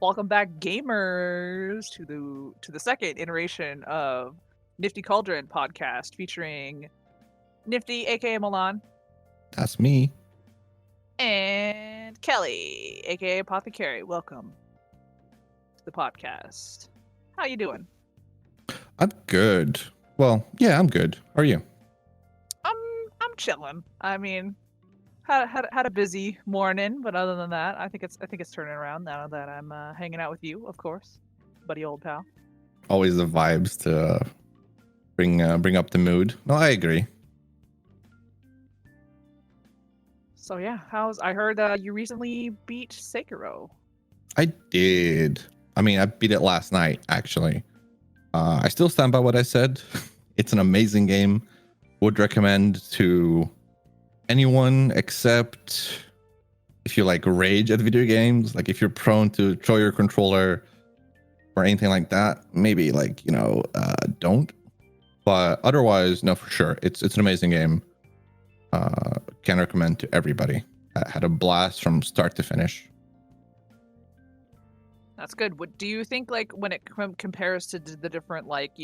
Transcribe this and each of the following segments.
Welcome back, gamers, to the second iteration of Nifty Cauldron podcast featuring Nifty, aka Milan, That's me. and Kelly, aka Apothecary. Welcome to the podcast. How you doing? I'm good. Well, yeah, I'm good. How are you? I'm chilling. I mean, had a busy morning, but other than that, I think it's turning around now that I'm hanging out with you, of course, buddy, old pal. Always the vibes to bring up the mood. No, I agree. So yeah, I heard you recently beat Sekiro. I did. I mean, I beat it last night, actually. I still stand by what I said. It's an amazing game. Would recommend to anyone except if you like rage at video games. Like if you're prone to throw your controller or anything like that, maybe don't. But otherwise, no, for sure. It's an amazing game. Can recommend to everybody. I had a blast from start to finish. That's good. What do you think, like, when it compares to the different, like,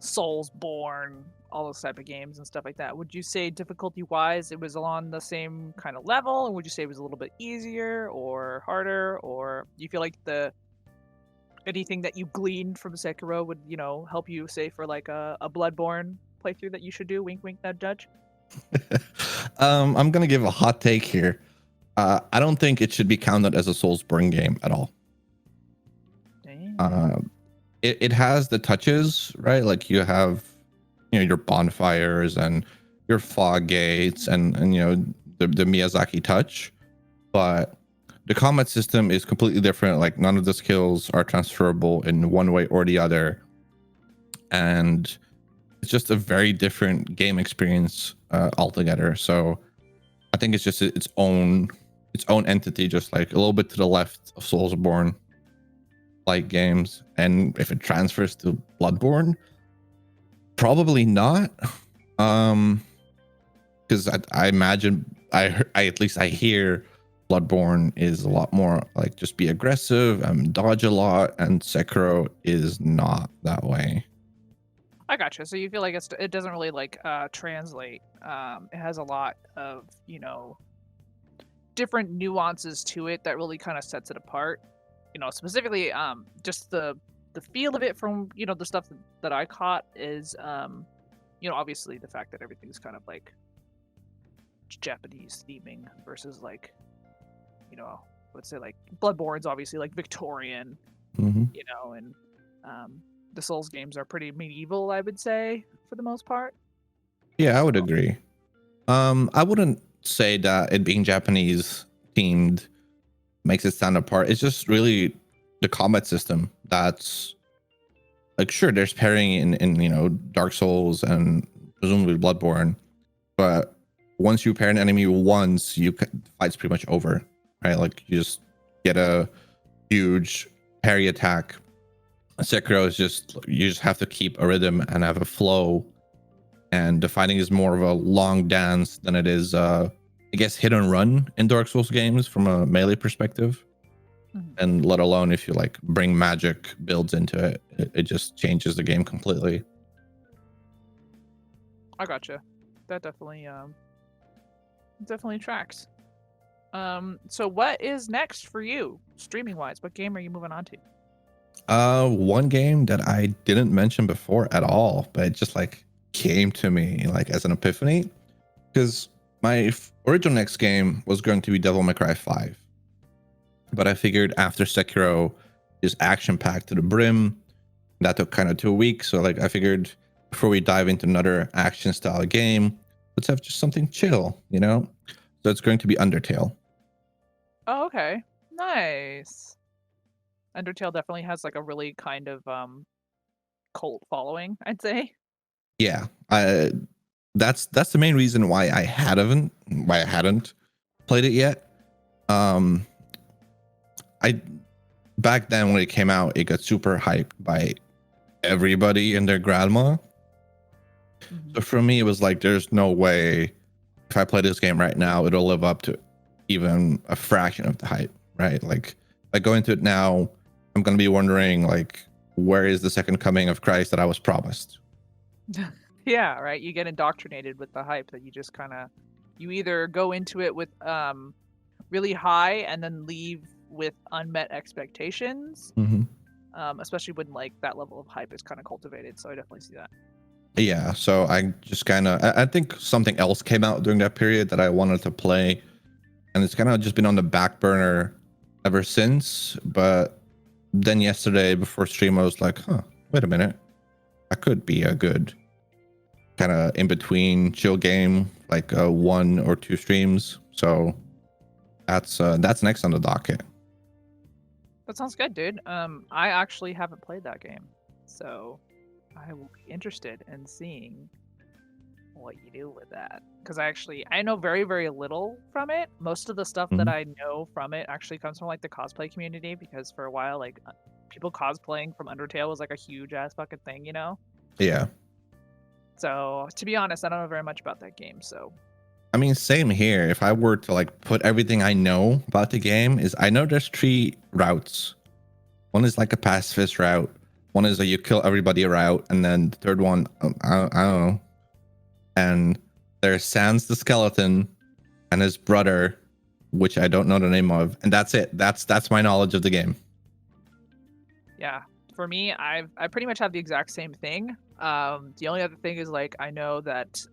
Soulsborne, all those type of games and stuff like that? Would you say difficulty-wise it was on the same kind of level, and would you say it was a little bit easier or harder, or do you feel like anything that you gleaned from Sekiro would, help you, say, for like a Bloodborne playthrough that you should do? Wink, wink, nudge, nudge. I'm gonna give a hot take here. I don't think it should be counted as a Soulsborne game at all. It has the touches, right? Like you have, your bonfires and your fog gates and the Miyazaki touch, but the combat system is completely different. Like none of the skills are transferable in one way or the other, and it's just a very different game experience altogether. So I think it's just its own entity, just like a little bit to the left of Soulsborne like games. And if it transfers to Bloodborne, probably not. Because I imagine I at least I hear Bloodborne is a lot more like just be aggressive and dodge a lot, and Sekiro is not that way. I gotcha. So you feel like it doesn't really like translate. It has a lot of different nuances to it that really kind of sets it apart. Specifically, just the feel of it from the stuff that I caught is obviously the fact that everything's kind of like Japanese theming versus like let's say like Bloodborne's obviously like Victorian, and the Souls games are pretty medieval, I would say, for the most part. Yeah, I would agree. I wouldn't say that it being Japanese themed makes it stand apart. It's just really the combat system that's like, sure, there's parrying in Dark Souls and presumably Bloodborne, but once you parry an enemy once, fight's pretty much over, right? Like you just get a huge parry attack. Sekiro is just, you just have to keep a rhythm and have a flow, and the fighting is more of a long dance than it is I guess hit and run in Dark Souls games from a melee perspective. And let alone if you like bring magic builds into it, it just changes the game completely. I gotcha. That definitely tracks. So what is next for you streaming wise? What game are you moving on to? One game that I didn't mention before at all, but it just like came to me like as an epiphany, because my original next game was going to be Devil May Cry 5, but I figured after Sekiro is action packed to the brim, that took kind of 2 weeks. So like I figured before we dive into another action style game, let's have just something chill, So it's going to be Undertale. Oh, okay, nice. Undertale definitely has like a really kind of cult following, I'd say. Yeah, that's the main reason why I hadn't played it yet. I back then when it came out, it got super hyped by everybody and their grandma. So for me, it was like, there's no way if I play this game right now, it'll live up to even a fraction of the hype, right? Like like going to it now, I'm gonna be wondering like, where is the second coming of Christ that I was promised? Yeah, right. You get indoctrinated with the hype that you just kind of, you either go into it with really high and then leave with unmet expectations, Mm-hmm. especially when like that level of hype is kind of cultivated. So I definitely see that. Yeah, so I just kind of, I think something else came out during that period that I wanted to play, and it's kind of just been on the back burner ever since. But then yesterday before stream, I was like, huh, wait a minute, that could be a good kind of in between chill game, like 1 or 2 streams. So that's next on the docket. That sounds good, dude. I actually haven't played that game, so I will be interested in seeing what you do with that. Because I know very, very little from it. Most of the stuff that Mhm. I know from it actually comes from like the cosplay community, because for a while, like people cosplaying from Undertale was like a huge ass fucking thing, you know? Yeah. So to be honest, I don't know very much about that game. So I mean, same here. If I were to like put everything I know about the game, is I know there's 3 routes. One is like a pacifist route. One is a you kill everybody route, and then the third one, I don't know. And there's Sans the skeleton and his brother, which I don't know the name of, and that's it. That's my knowledge of the game. yeah, for me, I pretty much have the exact same thing. The only other thing is like I know that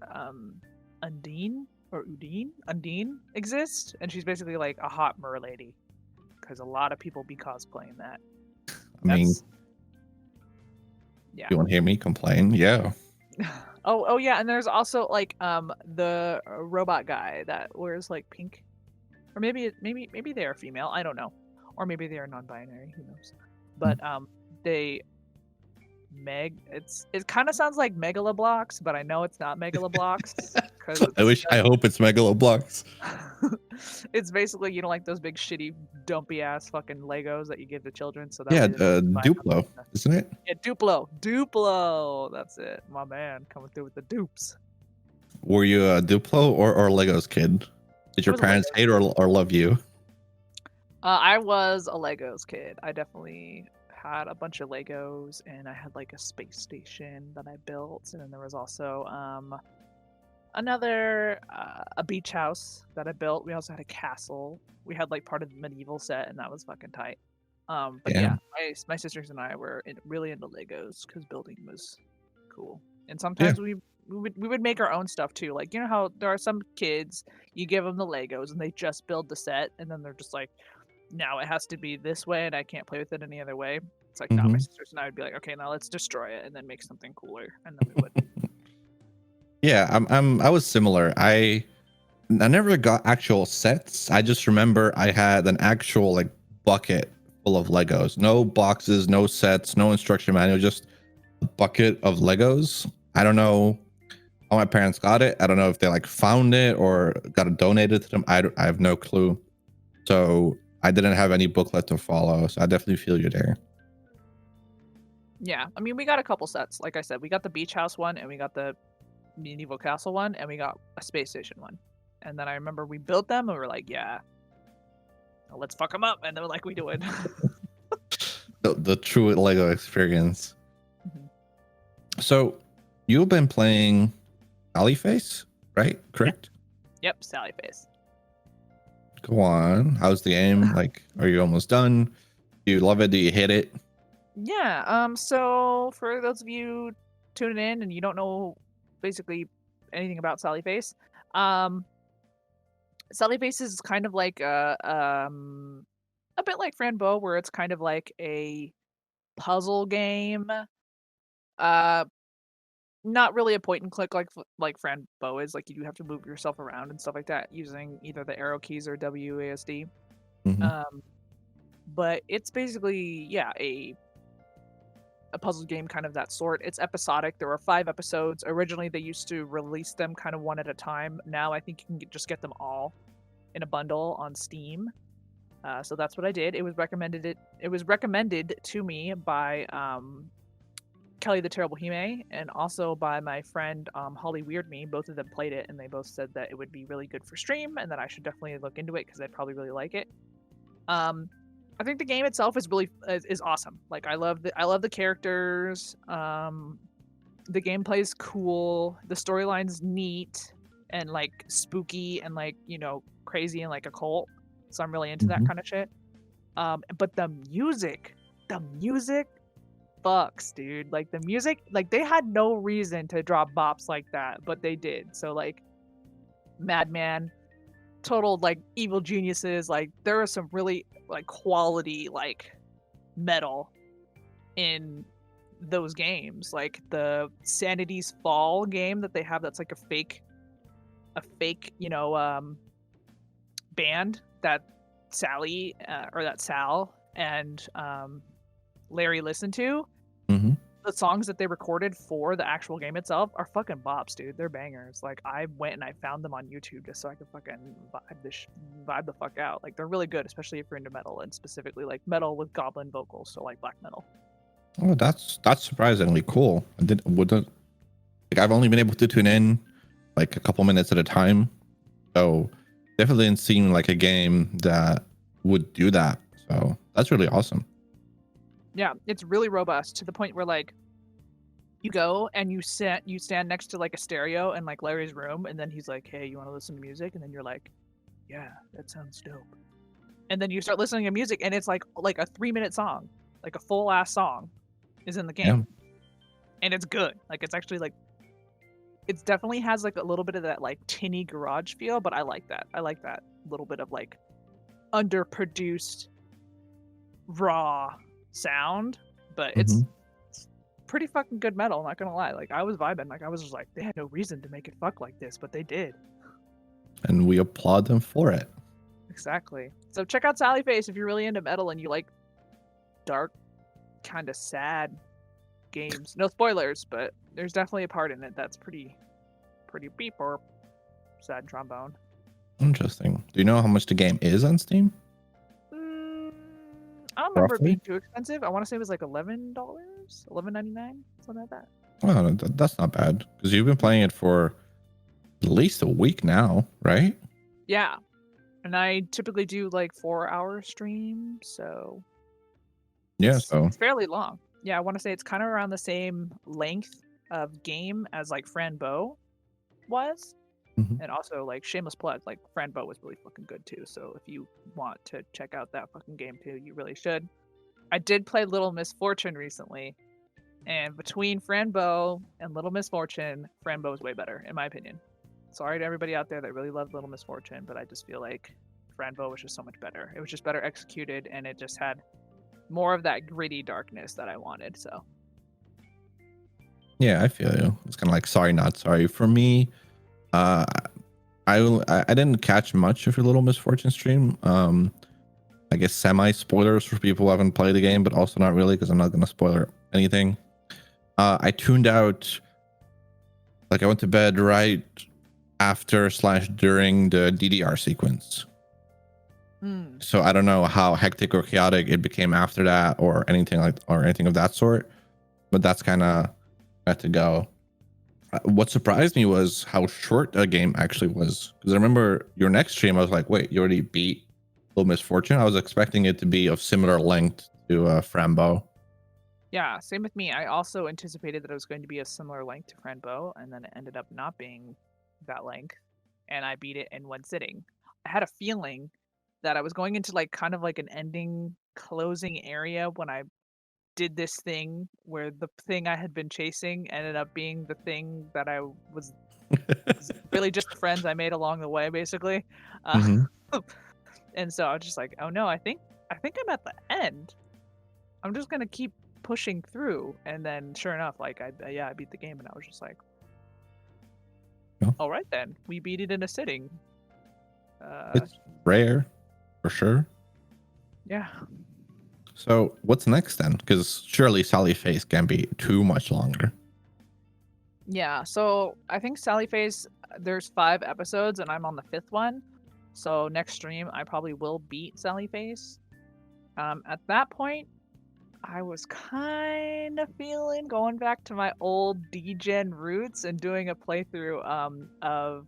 Undine exists, and she's basically like a hot mer lady, because a lot of people be cosplaying that. I mean, Yeah. you want to hear me complain? Yeah. Oh yeah, and there's also like the robot guy that wears like pink, or maybe they are female. I don't know, or maybe they are non-binary. Who knows? But they it kind of sounds like Megaloblocks, but I know it's not Megaloblocks because I hope it's Megaloblocks. it's basically, you know, like those big shitty dumpy ass fucking Legos that you give to children, so that Yeah, way they don't buy Duplo, them. isn't it? Yeah, Duplo, that's it, my man, coming through with the dupes. Were you a Duplo or Legos kid? Did your was a parents Legos hate or love you? I was a Legos kid. I definitely had a bunch of Legos, and I had like a space station that I built, and then there was also another a beach house that I built. We also had a castle. We had like part of the medieval set, and that was fucking tight. But Yeah. my sisters and I were really into Legos because building was cool. And Yeah. sometimes we would make our own stuff too. Like, you know how there are some kids, you give them the Legos and they just build the set, and then they're just like, now it has to be this way and I can't play with it any other way. It's like, no, my sisters and I would be like, okay, now let's destroy it and then make something cooler, and then we would. Yeah, I was similar. I never got actual sets. I just remember I had an actual like bucket full of Legos. No boxes, no sets, no instruction manual, just a bucket of Legos. I don't know how my parents got it. I don't know if they like found it or got it donated to them. I have no clue. So I didn't have any booklet to follow. So I definitely feel you there. Yeah, I mean, we got a couple sets. Like I said, we got the beach house one, and we got the medieval castle one, and we got a space station one. And then I remember we built them, and we were like, yeah, let's fuck them up. And they were like, we do it. The true Lego experience. So you've been playing Face, right? Correct? Yep, Sally Face. Go on. How's the game? Like, are you almost done? Do you love it? Do you hate it? Yeah, so for those of you tuning in and you don't know basically anything about Sally Face, Sally Face is kind of like a bit like Franbo, where it's kind of like a puzzle game. Not really a point and click like Franbo is. Like, you do have to move yourself around and stuff like that using either the arrow keys or WASD. Mm-hmm. But it's basically, yeah, a puzzle game, kind of that sort. It's episodic. There were 5 episodes. Originally, they used to release them kind of one at a time. Now I think you can just get them all in a bundle on Steam. So that's what I did. It was recommended to me by Kelly the Terrible Hime, and also by my friend Holly Weird Me. Both of them played it, and they both said that it would be really good for stream, and that I should definitely look into it because I'd probably really like it. I think the game itself is really is awesome. Like I love the characters. The gameplay's cool. The storyline's neat and like spooky and like, you know, crazy and like a cult. So I'm really into that kind of shit. But the music fucks, dude. Like the music, like they had no reason to drop bops like that, but they did. So like Madman, total like evil geniuses. Like there are some really like quality like metal in those games. Like the Sanity's Fall game that they have, that's like a fake, you know, band that Sally or that Sal and Larry listened to. Mm-hmm. The songs that they recorded for the actual game itself are fucking bops, dude. They're bangers. Like I went and I found them on YouTube just so I could fucking vibe the fuck out. Like they're really good, especially if you're into metal and specifically like metal with goblin vocals, so like black metal. Oh, that's surprisingly cool. Wouldn't like I've only been able to tune in like a couple minutes at a time, so definitely didn't seem like a game that would do that. So that's really awesome. Yeah, it's really robust to the point where like you go and you stand next to like a stereo in like Larry's room, and then he's like, "Hey, you want to listen to music?" And then you're like, "Yeah, that sounds dope." And then you start listening to music, and it's like a 3-minute song, like a full ass song, is in the game, and it's good. Like it's actually like it definitely has like a little bit of that like tinny garage feel, but I like that. I like that little bit of like underproduced raw sound, but it's pretty fucking good metal, not gonna lie. Like I was vibing. Like I was just like, they had no reason to make it fuck like this, but they did. And we applaud them for it. Exactly. So check out Sally Face if you're really into metal and you like dark, kind of sad games. No spoilers, but there's definitely a part in it that's pretty beep or sad trombone. Interesting. Do you know how much the game is on Steam? I don't remember it being too expensive. I want to say it was like $11, $11.99, something like that. Oh, that's not bad because you've been playing it for at least a week now, right? Yeah, and I typically do like 4-hour streams, so yeah, so it's fairly long. Yeah, I want to say it's kind of around the same length of game as like Fran Bow was. And also, like, shameless plug, like, Fran Bow was really fucking good, too. So if you want to check out that fucking game, too, you really should. I did play Little Misfortune recently. And between Fran Bow and Little Misfortune, Fran Bow is way better, in my opinion. Sorry to everybody out there that really loved Little Misfortune, but I just feel like Fran Bow was just so much better. It was just better executed, and it just had more of that gritty darkness that I wanted, so. Yeah, I feel you. It's kind of like sorry, not sorry. For me, I didn't catch much of your Little Misfortune stream. I guess semi spoilers for people who haven't played the game, but also not really because I'm not going to spoiler anything. I tuned out, like I went to bed right after / during the DDR sequence. So I don't know how hectic or chaotic it became after that or anything of that sort, but that's kind of had to go. What surprised me was how short a game actually was, because I remember your next stream I was like, wait, you already beat Little Misfortune? I was expecting it to be of similar length to Fran Bow. Yeah, same with me. I also anticipated that it was going to be a similar length to Fran Bow, and then it ended up not being that length, and I beat it in one sitting. I had a feeling that I was going into like kind of like an ending closing area when I did this thing where the thing I had been chasing ended up being the thing that I was really just the friends I made along the way, basically. And so I was just like, oh no, I think I'm at the end. I'm just gonna keep pushing through, and then sure enough, like I beat the game, and I was just like, all right then, we beat it in a sitting. It's rare, for sure. Yeah. So what's next then? Because surely Sally Face can be too much longer. Yeah, so I think Sally Face, there's 5 episodes, and I'm on the 5th one. So next stream, I probably will beat Sally Face. At that point, I was kind of feeling going back to my old DGen roots and doing a playthrough of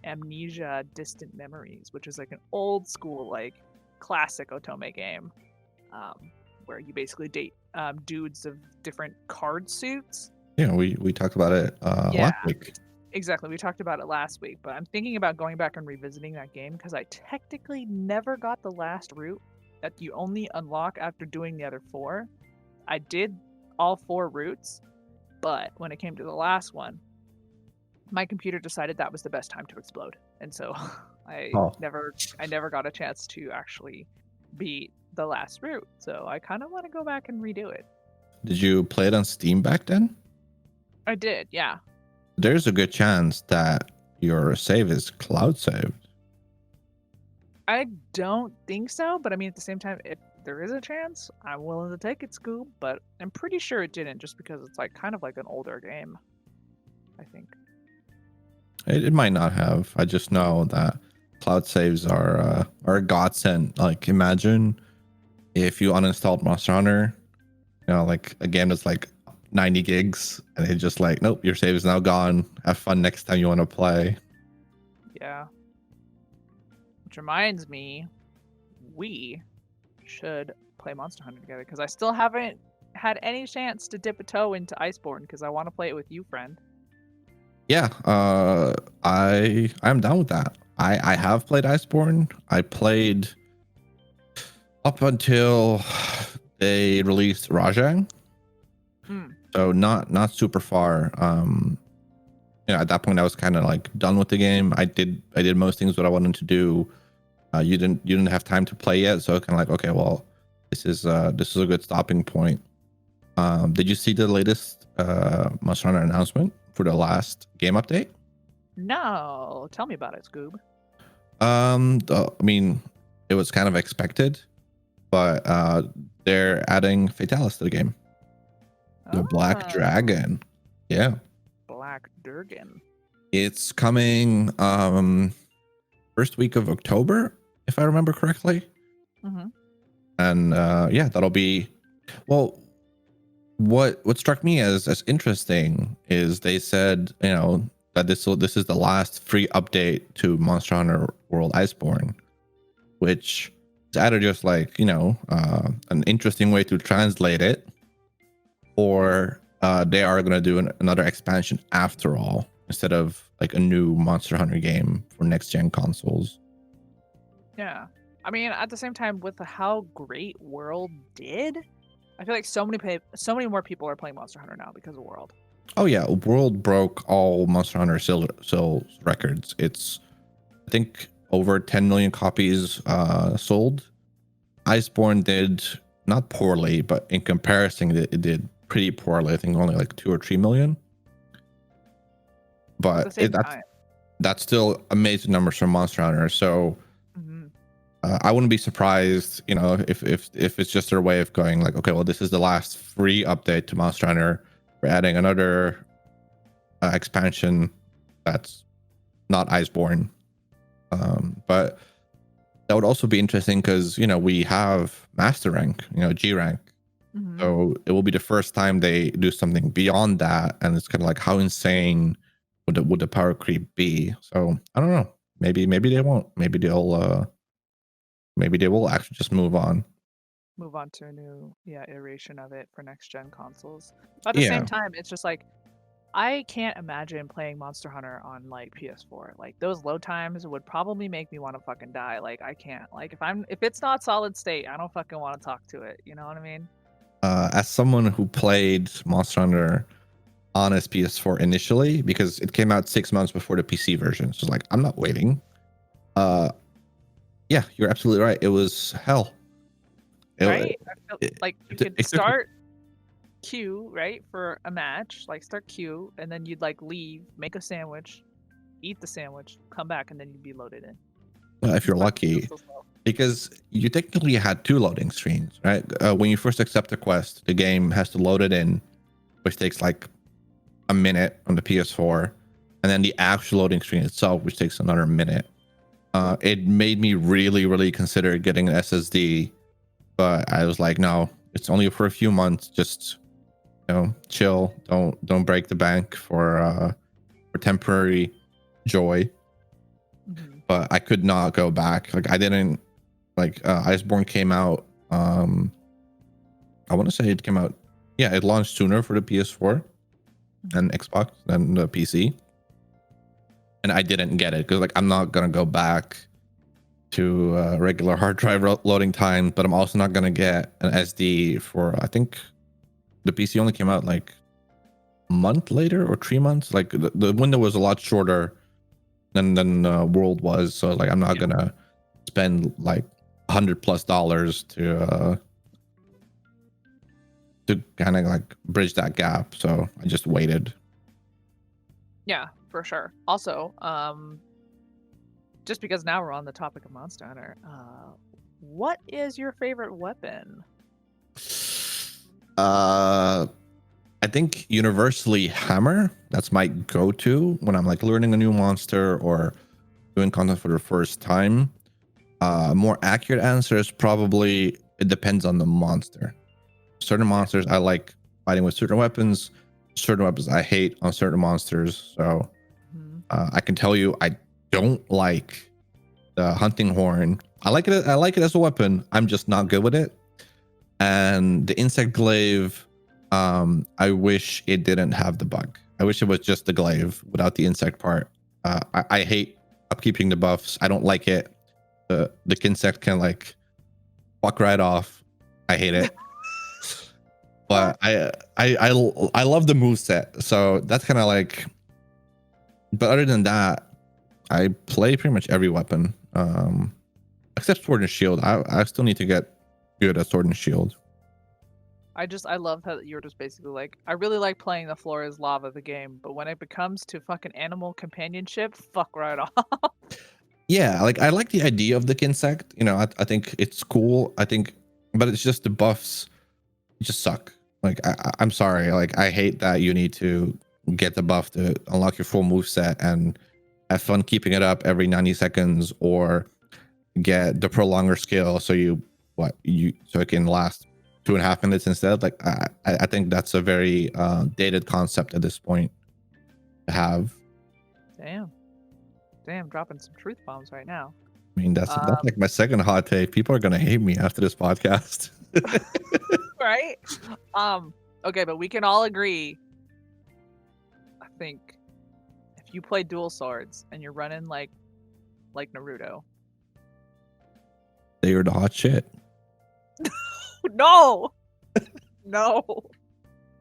Amnesia Distant Memories, which is like an old school, like classic Otome game. where you basically date dudes of different card suits. Yeah, we talked about it Yeah, last week. exactly. We talked about it last week, but I'm thinking about going back and revisiting that game because I technically never got the last route that you only unlock after doing the other 4. I did all 4 routes, but when it came to the last one, my computer decided that was the best time to explode, and so I Oh, never got a chance to actually beat the last route. So I kind of want to go back and redo it. did you play it on Steam back then? I did, yeah. There's a good chance that your save is cloud saved. I don't think so, but I mean, at the same time, if there is a chance, I'm willing to take it, Scoob. But I'm pretty sure it didn't, just because it's like kind of like an older game, I think. It might not have. I just know that cloud saves are a godsend. Like, imagine if you uninstalled Monster Hunter, you know, like a game that's like 90 gigs, and it's just like, nope, your save is now gone. Have fun next time you want to play. Yeah. Which reminds me, we should play Monster Hunter together because I still haven't had any chance to dip a toe into Iceborne because I want to play it with you, friend. Yeah, I'm down with that. I have played Iceborne. I played up until they released Rajang, so not super far. You know, at that point I was kind of like done with the game. I did most things that I wanted to do. You didn't have time to play yet, so kind of like, okay, well, this is a good stopping point. Did you see the latest Monster Hunter announcement for the last game update? No, tell me about it, Scoob. I mean, it was kind of expected, but they're adding Fatalis to the game. The Black Dragon. Yeah. Black Durgan. It's coming first week of October, if I remember correctly. Mm-hmm. And yeah, that'll be, well, what struck me as interesting is they said, you know, that this is the last free update to Monster Hunter World Iceborne, which is either just like, you know, an interesting way to translate it, or they are going to do another expansion after all, instead of like a new Monster Hunter game for next gen consoles. Yeah. I mean, at the same time, with how great World did, I feel like so many more people are playing Monster Hunter now because of World. Oh yeah, World broke all Monster Hunter sales records. It's, I think, over 10 million copies sold. Iceborne did not poorly, but in comparison, it did pretty poorly. I think only like 2 or 3 million. But that's still amazing numbers for Monster Hunter. So I wouldn't be surprised, you know, if it's just their way of going like, okay, well, this is the last free update to Monster Hunter. We're adding another expansion that's not Iceborne. But that would also be interesting because, you know, we have Master Rank, you know, G Rank. So it will be the first time they do something beyond that, and it's kind of like, how insane would the power creep be? So I don't know. Maybe they won't. Maybe they will actually just move on To a new iteration of it for next gen consoles. But at the same time, it's just like, I can't imagine playing Monster Hunter on like PS4. Like, those load times would probably make me want to fucking die. Like, I can't. Like, if it's not solid state, I don't fucking want to talk to it. You know what I mean? As someone who played Monster Hunter on his PS4 initially, because it came out 6 months before the PC version, so like, I'm not waiting. Yeah, you're absolutely right. It was hell. Right? Like, you could start queue, right, for a match, like start queue, and then you'd like leave, make a sandwich, eat the sandwich, come back, and then you'd be loaded in. If you're lucky, because you technically had 2 loading screens, right? When you first accept the quest, the game has to load it in, which takes like a minute on the PS4, and then the actual loading screen itself, which takes another minute. It made me really consider getting an SSD, but I was like, no, it's only for a few months. Just, you know, chill. Don't break the bank for temporary joy. But I could not go back. Like, I didn't, like, Iceborne came out I want to say it came out. Yeah, it launched sooner for the PS4 and Xbox than the PC. And I didn't get it because like I'm not gonna go back to regular hard drive loading time, but I'm also not gonna get an SD for, I think the PC only came out like a month later or 3 months. Like the window was a lot shorter than World was. So like I'm not gonna spend like $100+ to kind of like bridge that gap. So I just waited. Yeah, for sure. Also, just because now we're on the topic of Monster Hunter, what is your favorite weapon? I think universally hammer. That's my go-to when I'm like learning a new monster or doing content for the first time. More accurate answer is probably it depends on the monster. Certain monsters I like fighting with certain weapons I hate on certain monsters. So I can tell you I don't like the hunting horn. I like it as a weapon. I'm just not good with it. And the insect glaive, I wish it didn't have the bug. I wish it was just the glaive without the insect part. I hate upkeeping the buffs. I don't like it. The insect can like fuck right off. I hate it. But I love the moveset. So that's kind of like, but other than that, I play pretty much every weapon. Except sword and shield. I still need to get good at sword and shield. I love how you're just basically like, I really like playing the floor is lava the game, but when it becomes to fucking animal companionship, fuck right off. Yeah, like I like the idea of the insect. You know, I think it's cool. I think, but it's just the buffs just suck. Like I'm sorry. Like I hate that you need to get the buff to unlock your full move set and have fun keeping it up every 90 seconds, or get the prolonger skill so so it can last 2.5 minutes instead. Like I think that's a very dated concept at this point to have. Damn, dropping some truth bombs right now. I mean, that's like my second hot take. People are gonna hate me after this podcast. Right? Okay, but we can all agree, I think, if you play dual swords and you're running like Naruto. They were the hot shit. No! No.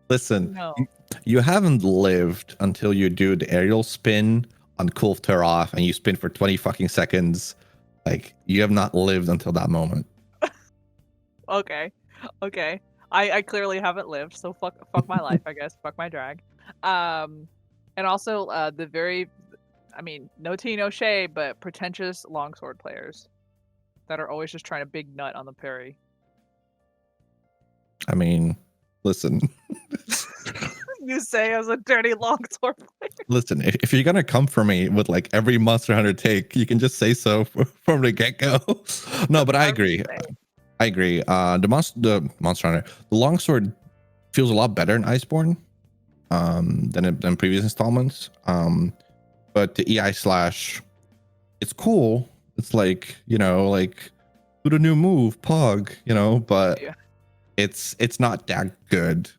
Listen, no. You haven't lived until you do the aerial spin on Kulf Off and you spin for 20 fucking seconds. Like, you have not lived until that moment. Okay. I clearly haven't lived, so fuck my life, I guess. Fuck my drag. And also no tea, no shade, but pretentious longsword players that are always just trying to big nut on the parry. I mean, listen. You say as a dirty longsword player. Listen, if you're gonna come for me with like every Monster Hunter take, you can just say so from the get-go. No, but I agree. I agree. The Monster Hunter, the longsword feels a lot better in Iceborne than previous installments. But the EI slash, it's cool. It's like, you know, like do the new move, Pog, you know, but it's not that good.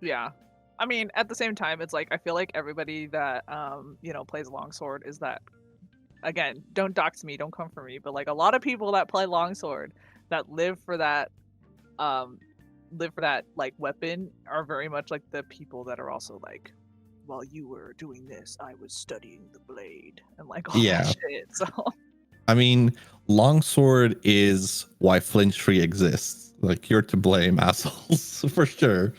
Yeah. I mean, at the same time, it's like I feel like everybody that plays longsword is that, again, don't dox me, don't come for me, but like a lot of people that play longsword that live for that like weapon are very much like the people that are also like, while you were doing this, I was studying the blade and like all that shit. So I mean, longsword is why flinch free exists. Like, you're to blame, assholes, for sure.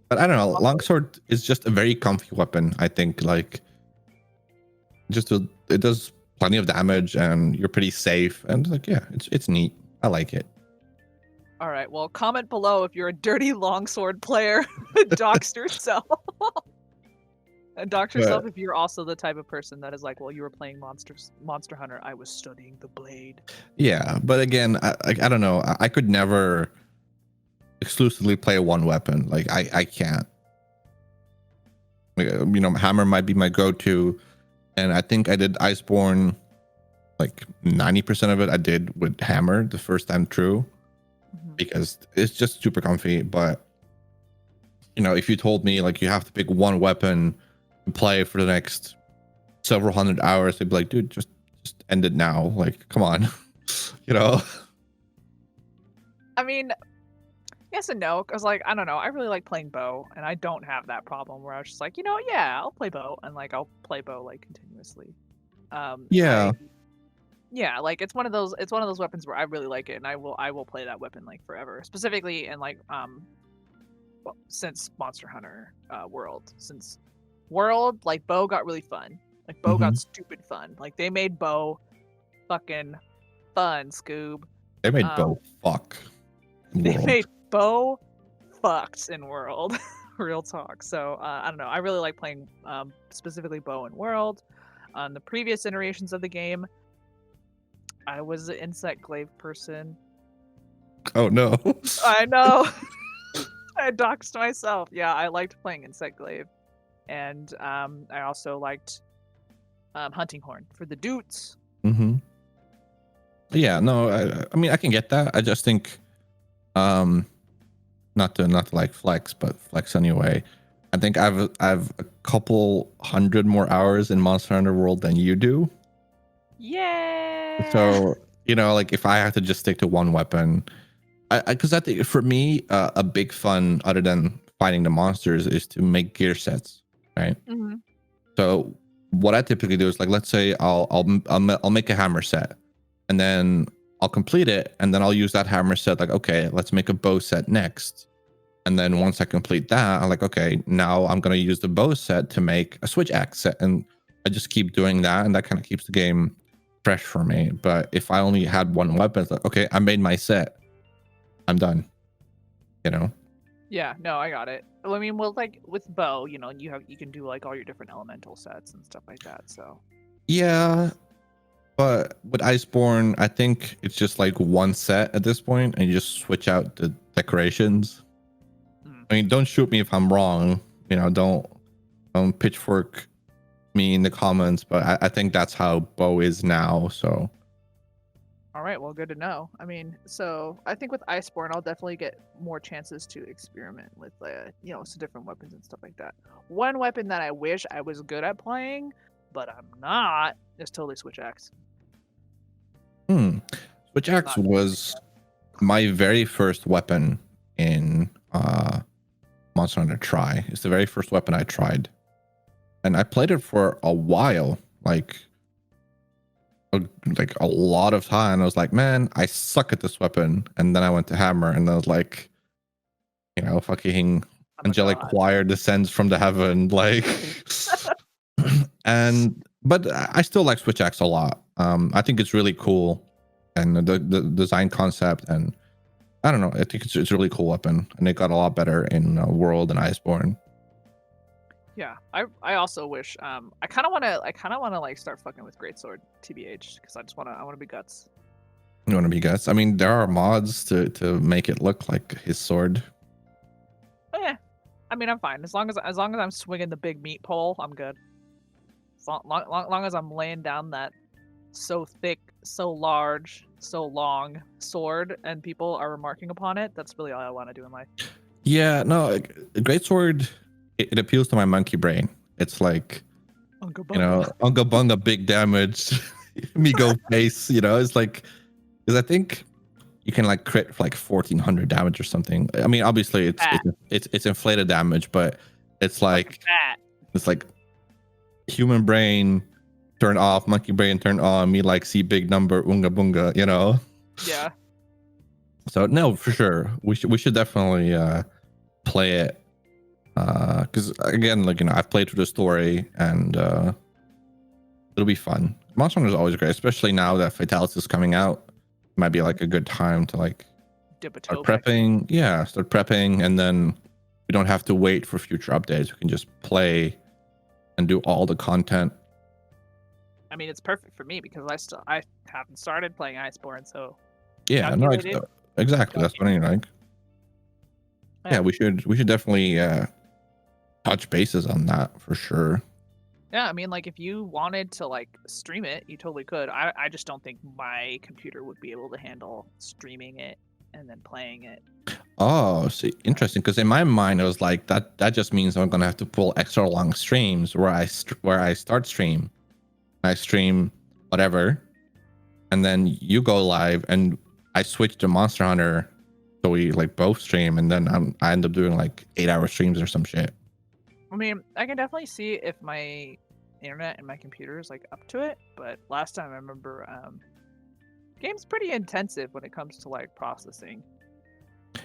But I don't know, longsword is just a very comfy weapon. I think like it does plenty of damage and you're pretty safe, and like it's neat. I like it. All right, well, comment below if you're a dirty longsword player. Dox yourself. And dox yourself if you're also the type of person that is like, well, you were playing Monster Hunter, I was studying the blade. Yeah, but again, I don't know. I could never exclusively play one weapon. Like I can't. You know, hammer might be my go-to, and I think I did Iceborne like 90% of it I did with hammer the first time through. because it's just super comfy. But if you told me like you have to pick one weapon and play for the next several hundred hours, I'd be like, dude, just end it now. Like, come on. I mean, yes and no, because like I don't know, I really like playing bow, and I don't have that problem where I was just like, yeah, I'll play bow, and like I'll play bow like continuously. Yeah. Yeah, like it's one of those weapons where I really like it, and I will play that weapon like forever. Specifically in like well, since Monster Hunter World, like bow got really fun. Like bow got stupid fun. Like they made bow fucking fun, Scoob. They made bow fuck. They made bow fucked in World. Real talk. So I don't know. I really like playing specifically bow in World. On the previous iterations of the game, I was an insect glaive person. Oh no. I know. I doxed myself. Yeah, I liked playing insect glaive, and I also liked hunting horn for the dudes. Yeah, no, I mean I can get that. I just think not to like flex, but flex anyway. I think I've a couple hundred more hours in Monster Hunter World than you do. Yeah. So like if I have to just stick to one weapon, because I think for me a big fun other than fighting the monsters is to make gear sets, right? So what I typically do is like, let's say I'll make a hammer set, and then I'll complete it, and then I'll use that hammer set like, okay, let's make a bow set next. And then once I complete that, I'm like, okay, now I'm going to use the bow set to make a switch axe set. And I just keep doing that, and that kind of keeps the game fresh for me. But if I only had one weapon, it's like, okay, I made my set, I'm done. Yeah, no, I got it. I mean, well, like with bow, you can do like all your different elemental sets and stuff like that. So yeah, but with Iceborne, I think it's just like one set at this point, and you just switch out the decorations. I mean, don't shoot me if I'm wrong. Don't pitchfork me in the comments, but I think that's how bow is now. So all right, well, good to know. I mean, so I think with Iceborne, I'll definitely get more chances to experiment with some different weapons and stuff like that. One weapon that I wish I was good at playing, but I'm not, is totally Switch Axe. Switch Axe was my very first weapon in Monster Hunter Try. It's the very first weapon I tried, and I played it for a while, like a lot of time. I was like, man, I suck at this weapon. And then I went to hammer, and I was like, fucking angelic choir descends from the heaven, like. But I still like Switch Axe a lot. I think it's really cool, and the design concept, and I don't know, I think it's a really cool weapon, and it got a lot better in World and Iceborne. Yeah, I also wish I kind of want to like start fucking with Greatsword, TBH, because I want to be Guts. You want to be Guts? I mean, there are mods to make it look like his sword. Oh yeah, I mean, I'm fine as long as I'm swinging the big meat pole, I'm good. As long as I'm laying down that so thick, so large, so long sword, and people are remarking upon it, that's really all I want to do in life. Yeah, no, Greatsword, it appeals to my monkey brain. It's like, Unga bunga, big damage, me go face. It's like, because I think you can like crit for like 1400 damage or something. I mean, obviously it's inflated damage, but it's like human brain turn off, monkey brain turn on, me like see big number, unga bunga, Yeah. So no, for sure, we should definitely play it, because again, like I've played through the story, and it'll be fun. Monster Hunter is always great, especially now that Fatalis is coming out. It might be like a good time to like start prepping. Yeah, start prepping, and then we don't have to wait for future updates. We can just play and do all the content. I mean, it's perfect for me because I haven't started playing Iceborne, so yeah, no, exactly. That's what I mean. Like, yeah, we should definitely touch bases on that for sure. Yeah, I mean, like if you wanted to like stream it, you totally could. I just don't think my computer would be able to handle streaming it and then playing it. Oh, see, interesting. Because in my mind, it was like that just means I'm gonna have to pull extra long streams where I start stream, I stream whatever, and then you go live, and I switch to Monster Hunter, so we like both stream, and then I end up doing like 8-hour streams or some shit. I mean, I can definitely see if my internet and my computer is like up to it, but last time I remember, game's pretty intensive when it comes to like processing.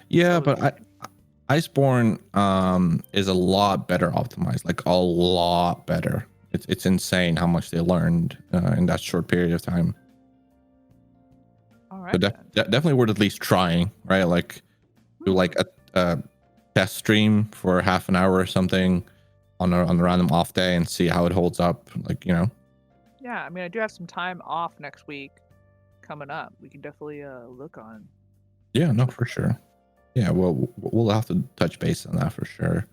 Yeah, So but Iceborne is a lot better optimized, like a lot better. It's insane how much they learned in that short period of time. all So right, definitely worth at least trying, right? Like do like a test stream for half an hour or something on a random off day and see how it holds up. Like, you know. Yeah, I mean, I do have some time off next week coming up. We can definitely look on. Yeah, no, for sure. Yeah, well, we'll have to touch base on that for sure.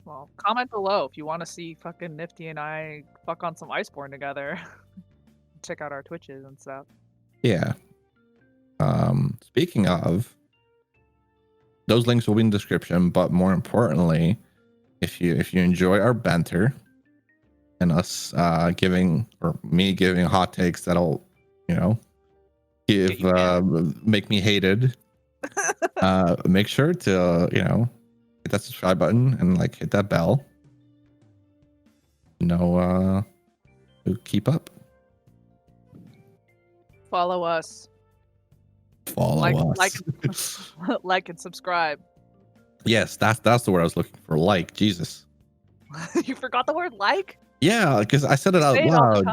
Well, comment below if you want to see fucking Nifty and I fuck on some Iceborne together. Check out our Twitches and stuff. Yeah. Speaking of, those links will be in the description, but more importantly, if you enjoy our banter and us giving, or me giving hot takes that'll, you know, make me hated, make sure to hit that subscribe button and like hit that bell. To keep up. Follow us. Follow us. Like and subscribe. Yes, that's the word I was looking for. Like, Jesus. You forgot the word like? Yeah, because I said it out loud.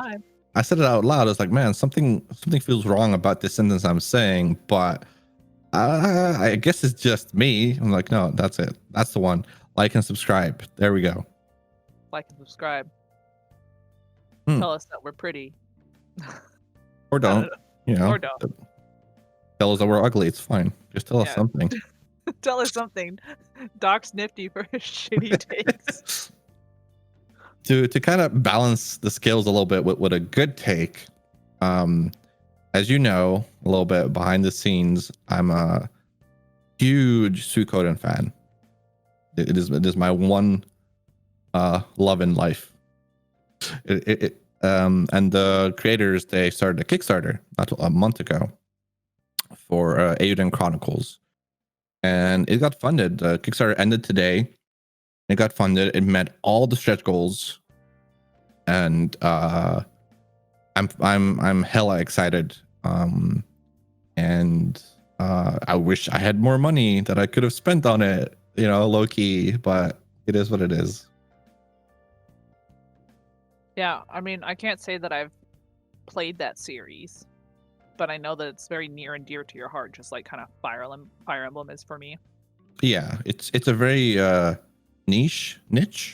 I said it out loud. I was like, man, something feels wrong about this sentence I'm saying, but I guess it's just me. I'm like, no, that's it. That's the one. Like and subscribe. There we go. Like and subscribe. Tell us that we're pretty. Or don't. Or don't. Tell us that we're ugly. It's fine. Just tell us something. Tell us something. Doc's Nifty for his shitty takes. To kind of balance the scales a little bit with a good take, as you know, a little bit behind the scenes, I'm a huge Suikoden fan. It is my one love in life. And the creators, they started a Kickstarter not a month ago for Eiyuden Chronicles, and it got funded. The Kickstarter ended today. It got funded. It met all the stretch goals, and I'm hella excited. And I wish I had more money that I could have spent on it, low key, but it is what it is. Yeah, I mean, I can't say that I've played that series, but I know that it's very near and dear to your heart, just like kind of Fire Emblem is for me. Yeah, it's a very niche. It's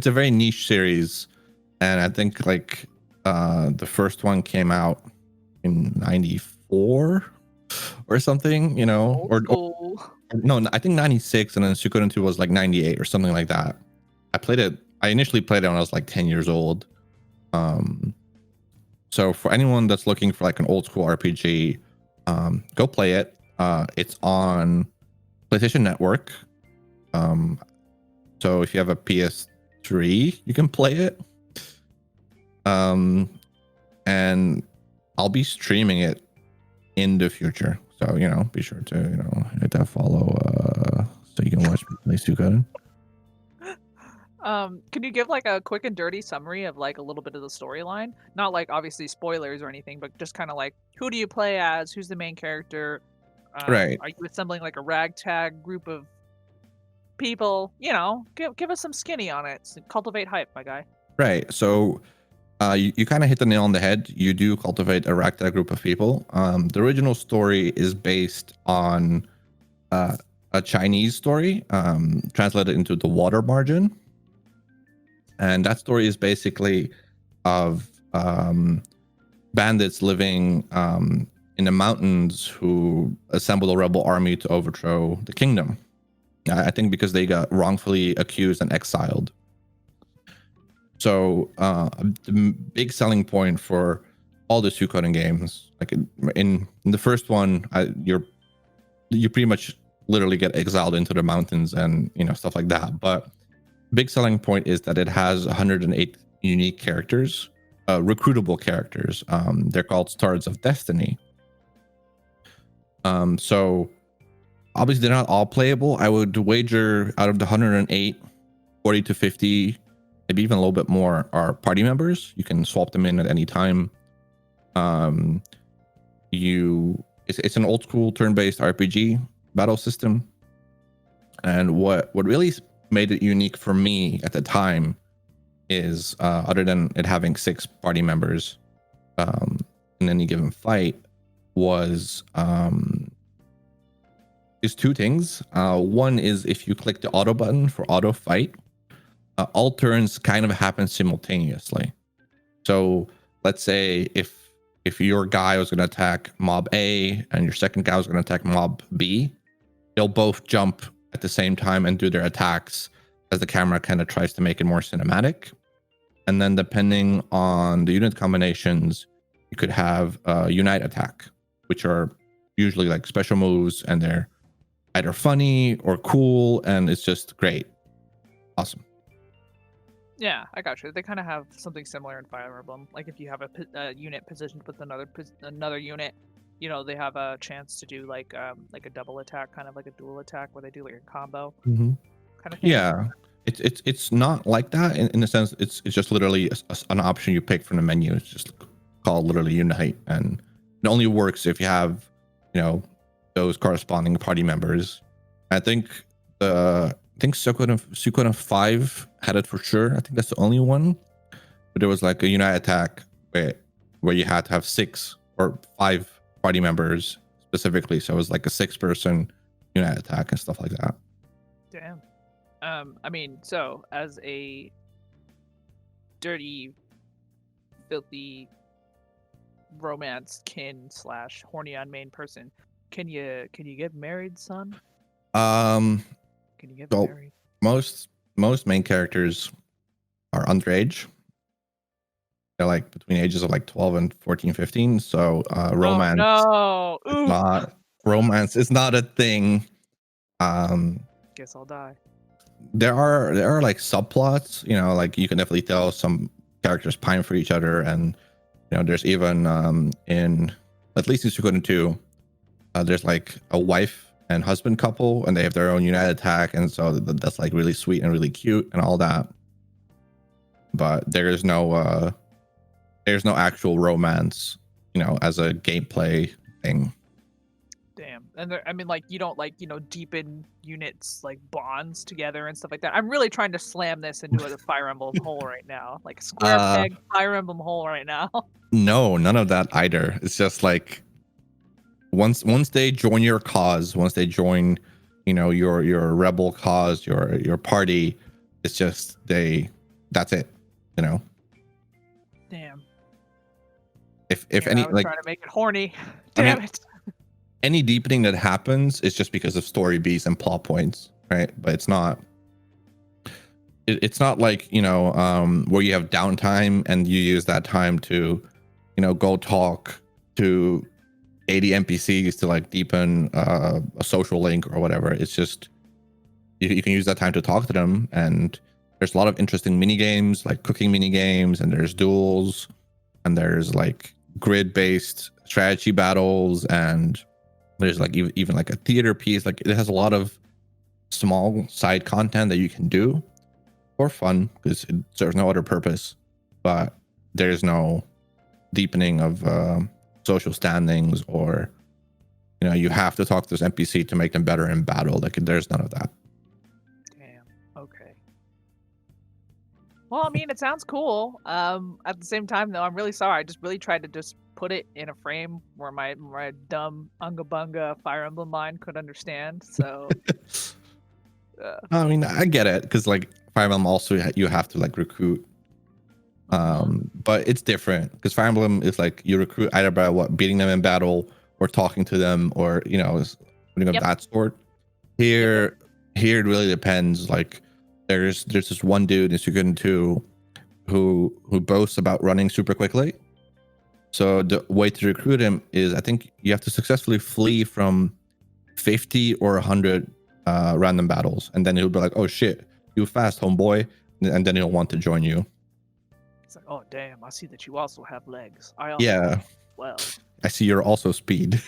a very niche series, and I think like the first one came out in 94 or something, or no, I think 96, and then Suikoden 2 was like 98 or something like that. I initially played it when I was like 10 years old. So for anyone that's looking for like an old school RPG, go play it. It's on PlayStation Network. So if you have a PS3, you can play it. And I'll be streaming it in the future. So, be sure to, hit that follow so you can watch me play Suikoden. Can you give like a quick and dirty summary of like a little bit of the storyline? Not like obviously spoilers or anything, but just kind of like, who do you play as? Who's the main character? Right. Are you assembling like a ragtag group of people? Give us some skinny on it. Cultivate hype, my guy. Right. So you kind of hit the nail on the head. You do cultivate a ragtag group of people. The original story is based on a Chinese story translated into the water margin. And that story is basically of bandits living in the mountains who assembled a rebel army to overthrow the kingdom. I think because they got wrongfully accused and exiled. So the big selling point for all the Suikoden games. Like in the first one, you pretty much literally get exiled into the mountains and stuff like that. But big selling point is that it has 108 unique characters, recruitable characters. They're called Stars of Destiny. So obviously they're not all playable. I would wager out of the 108, 40 to 50, maybe even a little bit more, are party members. You can swap them in at any time. It's an old school turn-based RPG battle system. And what really made it unique for me at the time is, other than it having 6 party members in any given fight, was is 2 things. One is if you click the auto button for auto fight, all turns kind of happen simultaneously. So let's say if your guy was going to attack mob A and your second guy was going to attack mob B, they'll both jump at the same time and do their attacks as the camera kind of tries to make it more cinematic. And then depending on the unit combinations, you could have a unite attack, which are usually like special moves, and they're either funny or cool, and it's just great. Awesome. Yeah, I got you. They kind of have something similar in Fire Emblem. Like if you have a unit positioned with another unit, they have a chance to do like a double attack, kind of like a dual attack, where they do like a combo kind of thing. Yeah, it's not like that in the sense it's just literally an option you pick from the menu. It's just called literally unite, and it only works if you have those corresponding party members. I think Suikoden 5 had it for sure. I think that's the only one. But there was like a unite attack where you had to have 6 or 5 party members specifically. So it was like a 6-person unite attack and stuff like that. Damn. I mean, so as a dirty, filthy romance kin / horny on main person, can you get married, son? Can you get married? Most main characters are underage. They're like between ages of like 12 and 14, 15. So romance. Oh, no. Romance is not a thing. Guess I'll die. There are like subplots, like you can definitely tell some characters pine for each other, and there's even in at least in Suikoden 2, there's like a wife and husband couple, and they have their own unite attack, and so that's like really sweet and really cute and all that. But there's no actual romance, as a gameplay thing. Damn. And I mean, like, you don't deepen units like bonds together and stuff like that. I'm really trying to slam this into a Fire Emblem hole right now, like a square peg Fire Emblem hole right now. No, none of that either. It's just like once they join your cause, once they join, your rebel cause, your party, it's just that's it, Damn. If any, I was like, trying to make it horny. Damn it. Any deepening that happens is just because of story beats and plot points, right? But it's not like where you have downtime and you use that time to go talk to 80 NPCs to like deepen a social link or whatever. It's just you can use that time to talk to them, and there's a lot of interesting mini games, like cooking mini games, and there's duels, and there's like grid-based strategy battles, and there's like even like a theater piece. Like it has a lot of small side content that you can do for fun because it serves no other purpose, but there's no deepening of social standings, or you have to talk to this NPC to make them better in battle. Like there's none of that. Damn. Okay. Well, I mean, it sounds cool. At the same time, though, I'm really sorry. I just really tried to just put it in a frame where my dumb Unga Bunga Fire Emblem mind could understand. So, I mean, I get it, because like Fire Emblem also you have to like recruit, but it's different because Fire Emblem is like you recruit either by beating them in battle or talking to them, or something of that sort. Here it really depends. Like there's this one dude in Suikoden 2 who boasts about running super quickly. So the way to recruit him is, I think you have to successfully flee from 50 or 100 random battles, and then he'll be like, "Oh shit, you fast, homeboy," and then he'll want to join you. It's like, oh damn, I see that you also have legs. I also Yeah, have well. I see you're also speed.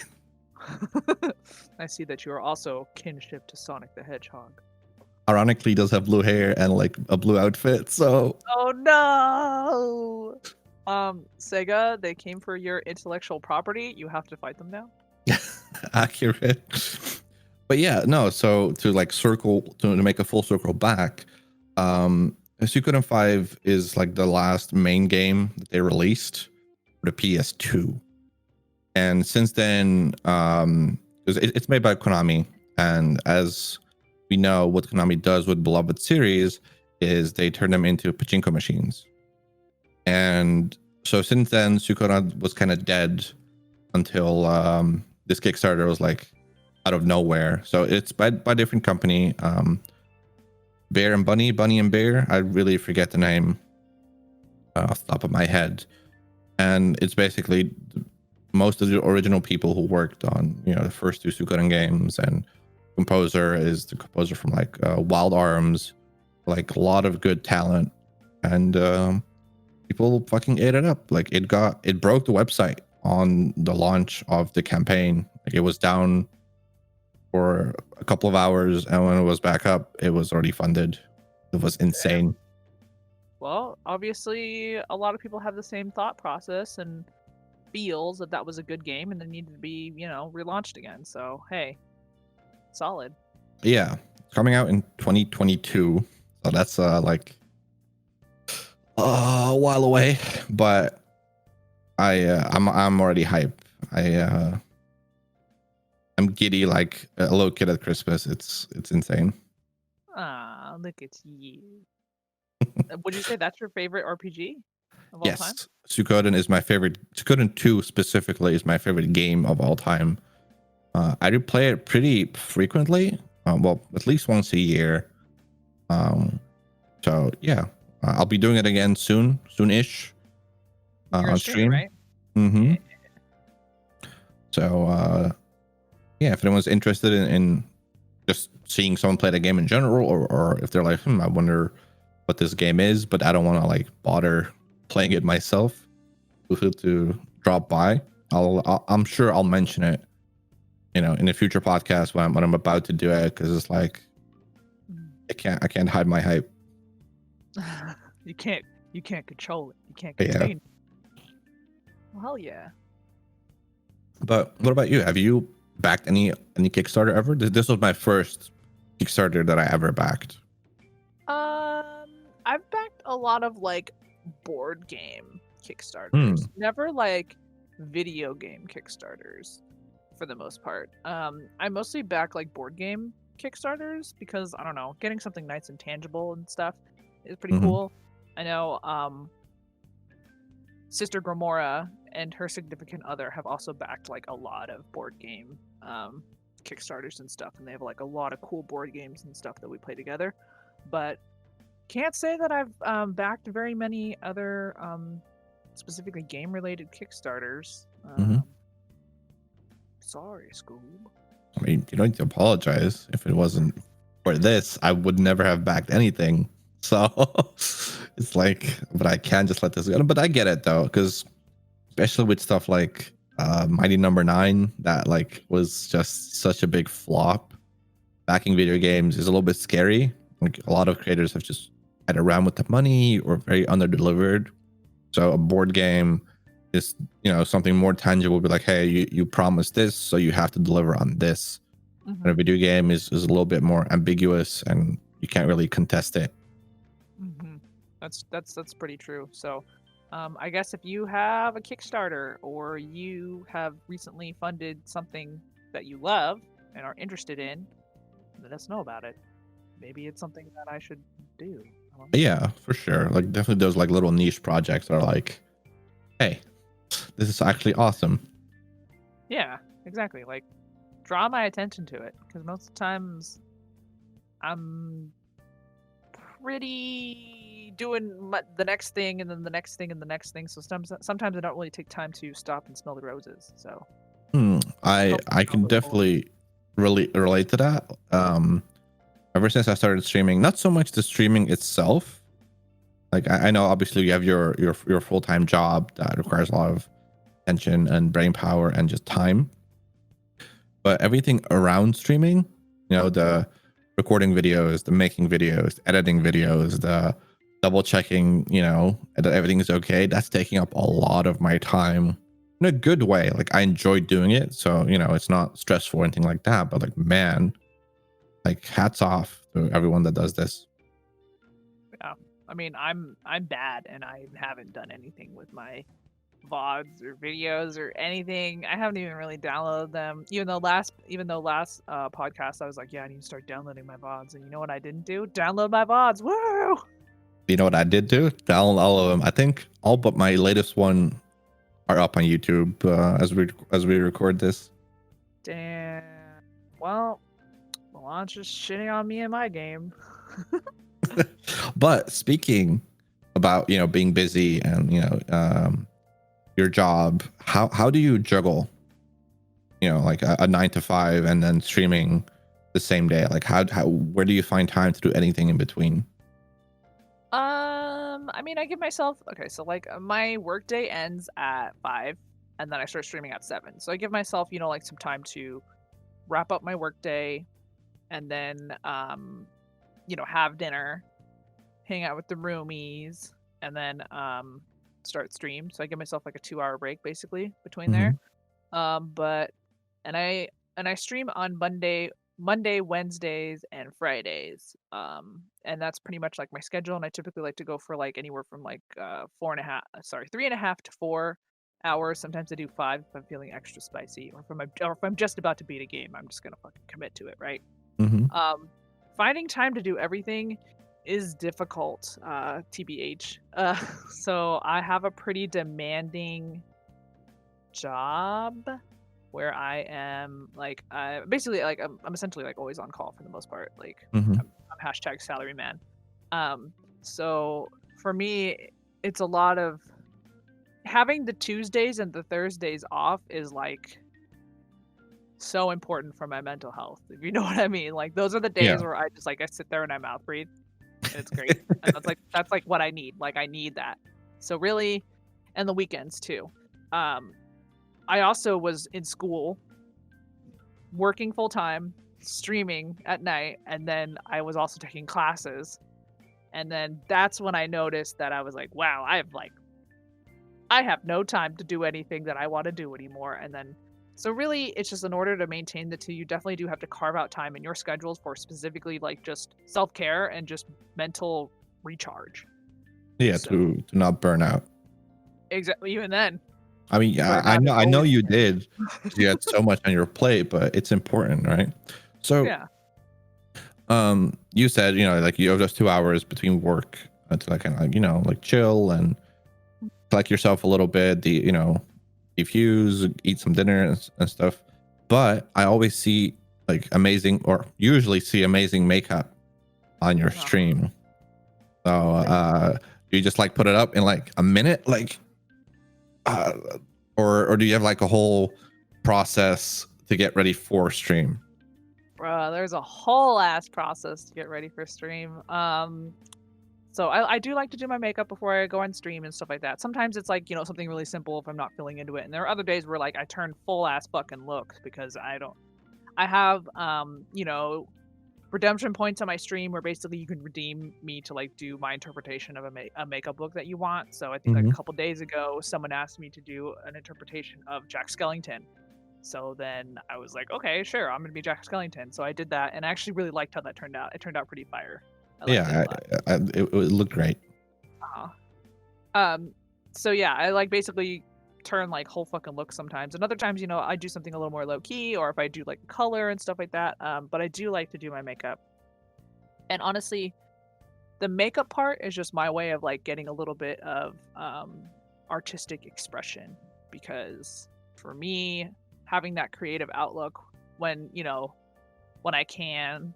I see that you are also kinship to Sonic the Hedgehog. Ironically, he does have blue hair and like a blue outfit, so Oh no! Sega, they came for your intellectual property. You have to fight them now. accurate. But yeah, no. So to like to make a full circle back, Suikoden 5 is like the last main game that they released for the PS2, and since then, it's made by Konami, and as we know, what Konami does with beloved series is they turn them into pachinko machines. And so since then, Suikoden was kind of dead until this Kickstarter was like out of nowhere. So it's by a different company, Bear and Bunny, Bunny and Bear. I really forget the name off the top of my head. And it's basically most of the original people who worked on, the first two Suikoden games, and composer is the composer from like Wild Arms, like a lot of good talent, and people fucking ate it up. Like it broke the website on the launch of the campaign. Like it was down for a couple of hours, and when it was back up, it was already funded. It was insane. Well, obviously, a lot of people have the same thought process and feels that was a good game and it needed to be, relaunched again. So hey, solid. Yeah, it's coming out in 2022, so that's like a while away. But I'm already hyped. I'm giddy like a little kid at Christmas. It's insane. Ah, look at you. Would you say that's your favorite RPG of all time? Yes, Suikoden is my favorite. Suikoden 2 specifically is my favorite game of all time. I do play it pretty frequently. Well, at least once a year. So yeah, I'll be doing it again soonish. On stream, right? Mm-hmm. So yeah, if anyone's interested in just seeing someone play the game in general, or if they're like, I wonder what this game is, but I don't want to like bother playing it myself, feel free to drop by. I'm sure I'll mention it, in a future podcast when I'm about to do it, because it's like I can't hide my hype. You can't control it. You can't contain it. Well, hell yeah. But what about you? Have you backed any Kickstarter ever? This was my first Kickstarter that I ever backed. I've backed a lot of like board game Kickstarters. Never like video game Kickstarters for the most part. I mostly back like board game Kickstarters because I don't know, getting something nice and tangible and stuff is pretty cool. I know Sister Gomorrah and her significant other have also backed like a lot of board game Kickstarters and stuff, and they have like a lot of cool board games and stuff that we play together. But can't say that I've backed very many other specifically game related Kickstarters. Sorry, Scoob. I mean, you don't need to apologize. If it wasn't for this, I would never have backed anything. So it's like, but I can't just let this go. But I get it though, because especially with stuff like Mighty Number 9, that like was just such a big flop. Backing video games is a little bit scary. Like a lot of creators have just had around with the money or very underdelivered. So a board game is, something more tangible. Be like, hey, you promised this, so you have to deliver on this. And a video game is a little bit more ambiguous, and you can't really contest it. That's pretty true. So I guess if you have a Kickstarter or you have recently funded something that you love and are interested in, let us know about it. Maybe it's something that I should do. Yeah, for sure. Like definitely those like little niche projects that are like, hey, this is actually awesome. Yeah, exactly. Like draw my attention to it, because most of the times I'm pretty doing the next thing and then the next thing and the next thing. So sometimes I don't really take time to stop and smell the roses. So I can definitely really relate to that. Ever since I started streaming, not so much the streaming itself. Like I know obviously you have your full-time job that requires a lot of attention and brain power and just time, but everything around streaming, the recording videos, the making videos, editing videos, the double checking, that everything is okay, that's taking up a lot of my time in a good way. Like I enjoy doing it, so it's not stressful or anything like that, but like, man, like hats off to everyone that does this. Yeah, I mean, I'm bad, and I haven't done anything with my VODs or videos or anything. I haven't even really downloaded them. Even though last podcast I was like, yeah, I need to start downloading my VODs, and you know what I didn't do? Download my VODs. Woo! You know what I did do? Download all of them. I think all but my latest one are up on YouTube as we record this. Damn. Well, Milan's just shitting on me in my game. But speaking about being busy and your job, how do you juggle like a 9 to 5 and then streaming the same day? Like how where do you find time to do anything in between? I mean, I give myself so like my workday ends at 5 and then I start streaming at 7. So I give myself, like some time to wrap up my workday and then have dinner, hang out with the roomies, and then start stream. So I give myself like a 2-hour break basically between there. But I stream on Monday, Wednesdays, and Fridays. And that's pretty much like my schedule. And I typically like to go for like anywhere from like 3.5 to 4 hours. Sometimes I do 5 if I'm feeling extra spicy, or if I'm just about to beat a game, I'm just gonna fucking commit to it, right? Finding time to do everything is difficult, TBH. So I have a pretty demanding job where I am like basically like I'm essentially like always on call for the most part. Like I'm hashtag salary man. So for me, it's a lot of having the Tuesdays and the Thursdays off is like so important for my mental health, if you know what I mean. Like those are the days where I just like I sit there and I mouth breathe. And it's great. And that's like what I need. Like I need that. So really, and the weekends too. I also was in school, working full time, streaming at night, and then I was also taking classes. And then that's when I noticed that I was like, wow, I have no time to do anything that I want to do anymore. And then so really it's just in order to maintain the two, you definitely do have to carve out time in your schedules for specifically like just self-care and just mental recharge. Yeah, so, to not burn out. Exactly. Even then. I mean, yeah, I know you did. You had so much on your plate, but it's important, right? So, yeah. You said like you have just 2 hours between work to like kind of like like chill and collect yourself a little bit. Defuse, eat some dinner and stuff. But I always see like usually see amazing makeup on your stream. So, you just like put it up in like a minute, like. Or do you have like a whole process to get ready for stream? Bruh, there's a whole ass process to get ready for stream. So I do like to do my makeup before I go on stream and stuff like that. Sometimes it's like, something really simple if I'm not feeling into it. And there are other days where like I turn full ass fucking looks because I have, redemption points on my stream where basically you can redeem me to like do my interpretation of a makeup look that you want. So I think like a couple days ago, someone asked me to do an interpretation of Jack Skellington. So then I was like, okay, sure, I'm gonna be Jack Skellington. So I did that, and I actually really liked how that turned out. It turned out pretty fire. It looked great. So yeah, I like basically turn like whole fucking looks sometimes, and other times I do something a little more low key, or if I do like color and stuff like that. But I do like to do my makeup, and honestly the makeup part is just my way of like getting a little bit of artistic expression, because for me having that creative outlook when I can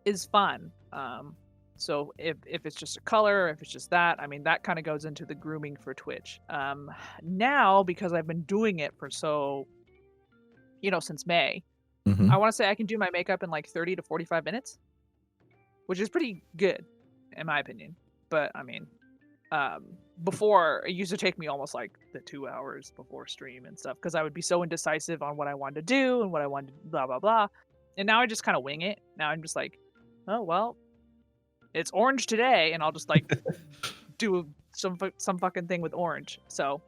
is fun. So if it's just a color, if it's just that, I mean, that kind of goes into the grooming for Twitch. Now, because I've been doing it for since May, Mm-hmm. I want to say I can do my makeup in like 30 to 45 minutes, which is pretty good, in my opinion. But I mean, before it used to take me almost like the 2 hours before stream and stuff because I would be so indecisive on what I wanted to do and what I wanted to blah blah blah. And now I just kind of wing it. Now I'm just like, oh well, it's orange today, and I'll just like do some fucking thing with orange. So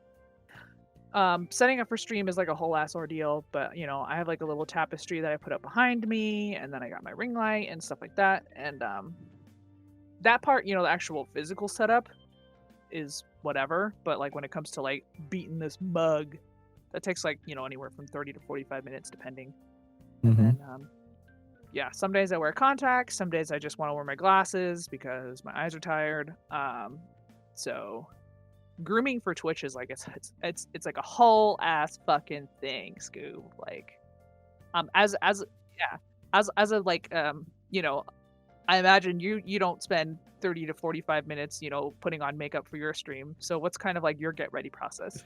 setting up for stream is like a whole ass ordeal, but I have like a little tapestry that I put up behind me, and then I got my ring light and stuff like that. And that part, the actual physical setup is whatever, but like when it comes to like beating this mug, that takes like anywhere from 30 to 45 minutes depending. And then yeah, some days I wear contacts, some days I just want to wear my glasses because my eyes are tired. So grooming for Twitch is like it's like a whole ass fucking thing, Scoob. Like as a like I imagine you don't spend 30 to 45 minutes, putting on makeup for your stream. So what's kind of like your get ready process?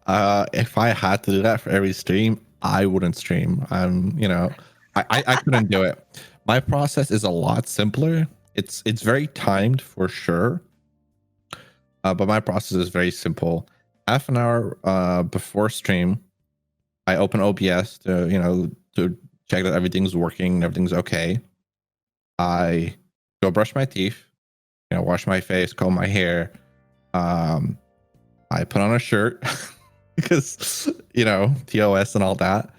If I had to do that for every stream, I wouldn't stream. I couldn't do it. My process is a lot simpler. It's very timed for sure. But my process is very simple. Half an hour before stream, I open OBS to check that everything's working, everything's okay. I go brush my teeth, wash my face, comb my hair. I put on a shirt because TOS and all that.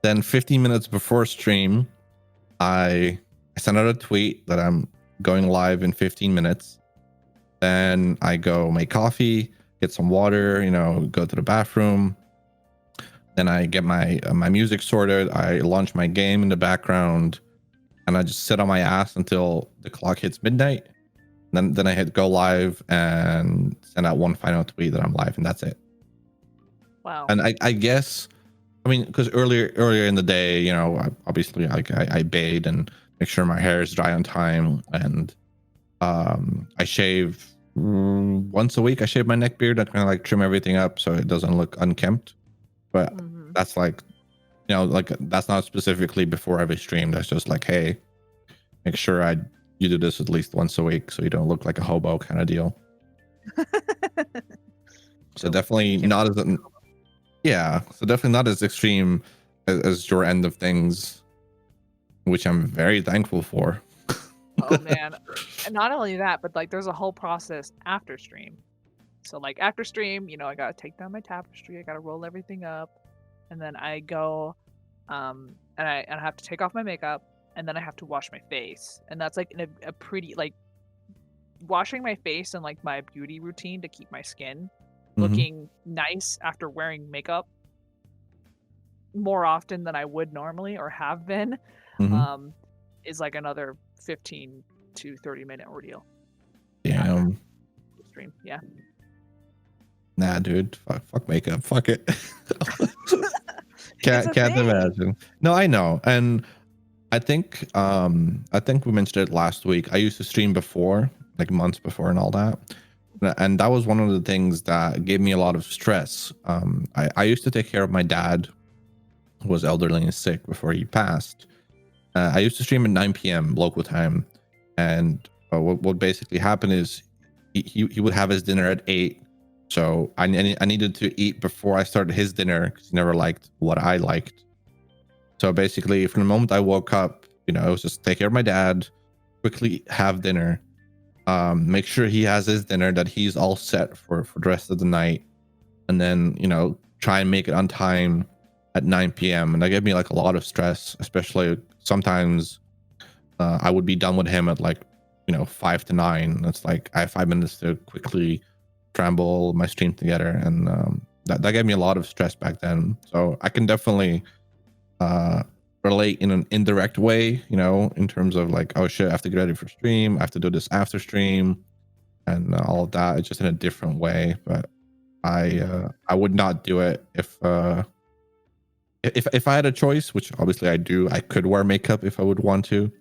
Then 15 minutes before stream, I send out a tweet that I'm going live in 15 minutes. Then I go make coffee, get some water, go to the bathroom. Then I get my music sorted. I launch my game in the background, and I just sit on my ass until the clock hits midnight. Then I hit go live and send out one final tweet that I'm live, and that's it. Wow. And I guess, because earlier in the day, obviously I bathe and make sure my hair is dry on time, and I shave once a week. I shave my neck beard. I kind of like trim everything up so it doesn't look unkempt. But that's like, that's not specifically before every stream. That's just like, hey, make sure you do this at least once a week so you don't look like a hobo kind of deal. So definitely not as definitely not as extreme as your end of things, which I'm very thankful for. Oh man. And not only that, but like there's a whole process after stream. So like after stream, I gotta take down my tapestry, I gotta roll everything up, and then I go and I have to take off my makeup, and then I have to wash my face. And that's like a pretty like washing my face and like my beauty routine to keep my skin looking nice after wearing makeup more often than I would normally or have been is like another 15 to 30 minute ordeal. Damn. Stream. Yeah. Nah, dude. Fuck makeup. Fuck it. Can't imagine. No, I know. And I think we mentioned it last week. I used to stream before, like months before and all that. And that was one of the things that gave me a lot of stress. I used to take care of my dad, who was elderly and sick before he passed. I used to stream at 9 p.m. local time. And what basically happened is he would have his dinner at 8. So I needed to eat before I started his dinner because he never liked what I liked. So basically, from the moment I woke up, it was just take care of my dad, quickly have dinner, make sure he has his dinner, that he's all set for the rest of the night, and then try and make it on time at 9 p.m. And that gave me like a lot of stress, especially sometimes I would be done with him at like 5 to 9. It's like I have 5 minutes to quickly scramble my stream together, and that gave me a lot of stress back then. So I can definitely relate in an indirect way, in terms of like, oh shit, I have to get ready for stream, I have to do this after stream, and all of that. It's just in a different way. But I would not do it if I had a choice, which obviously I do. I could wear makeup if I would want to,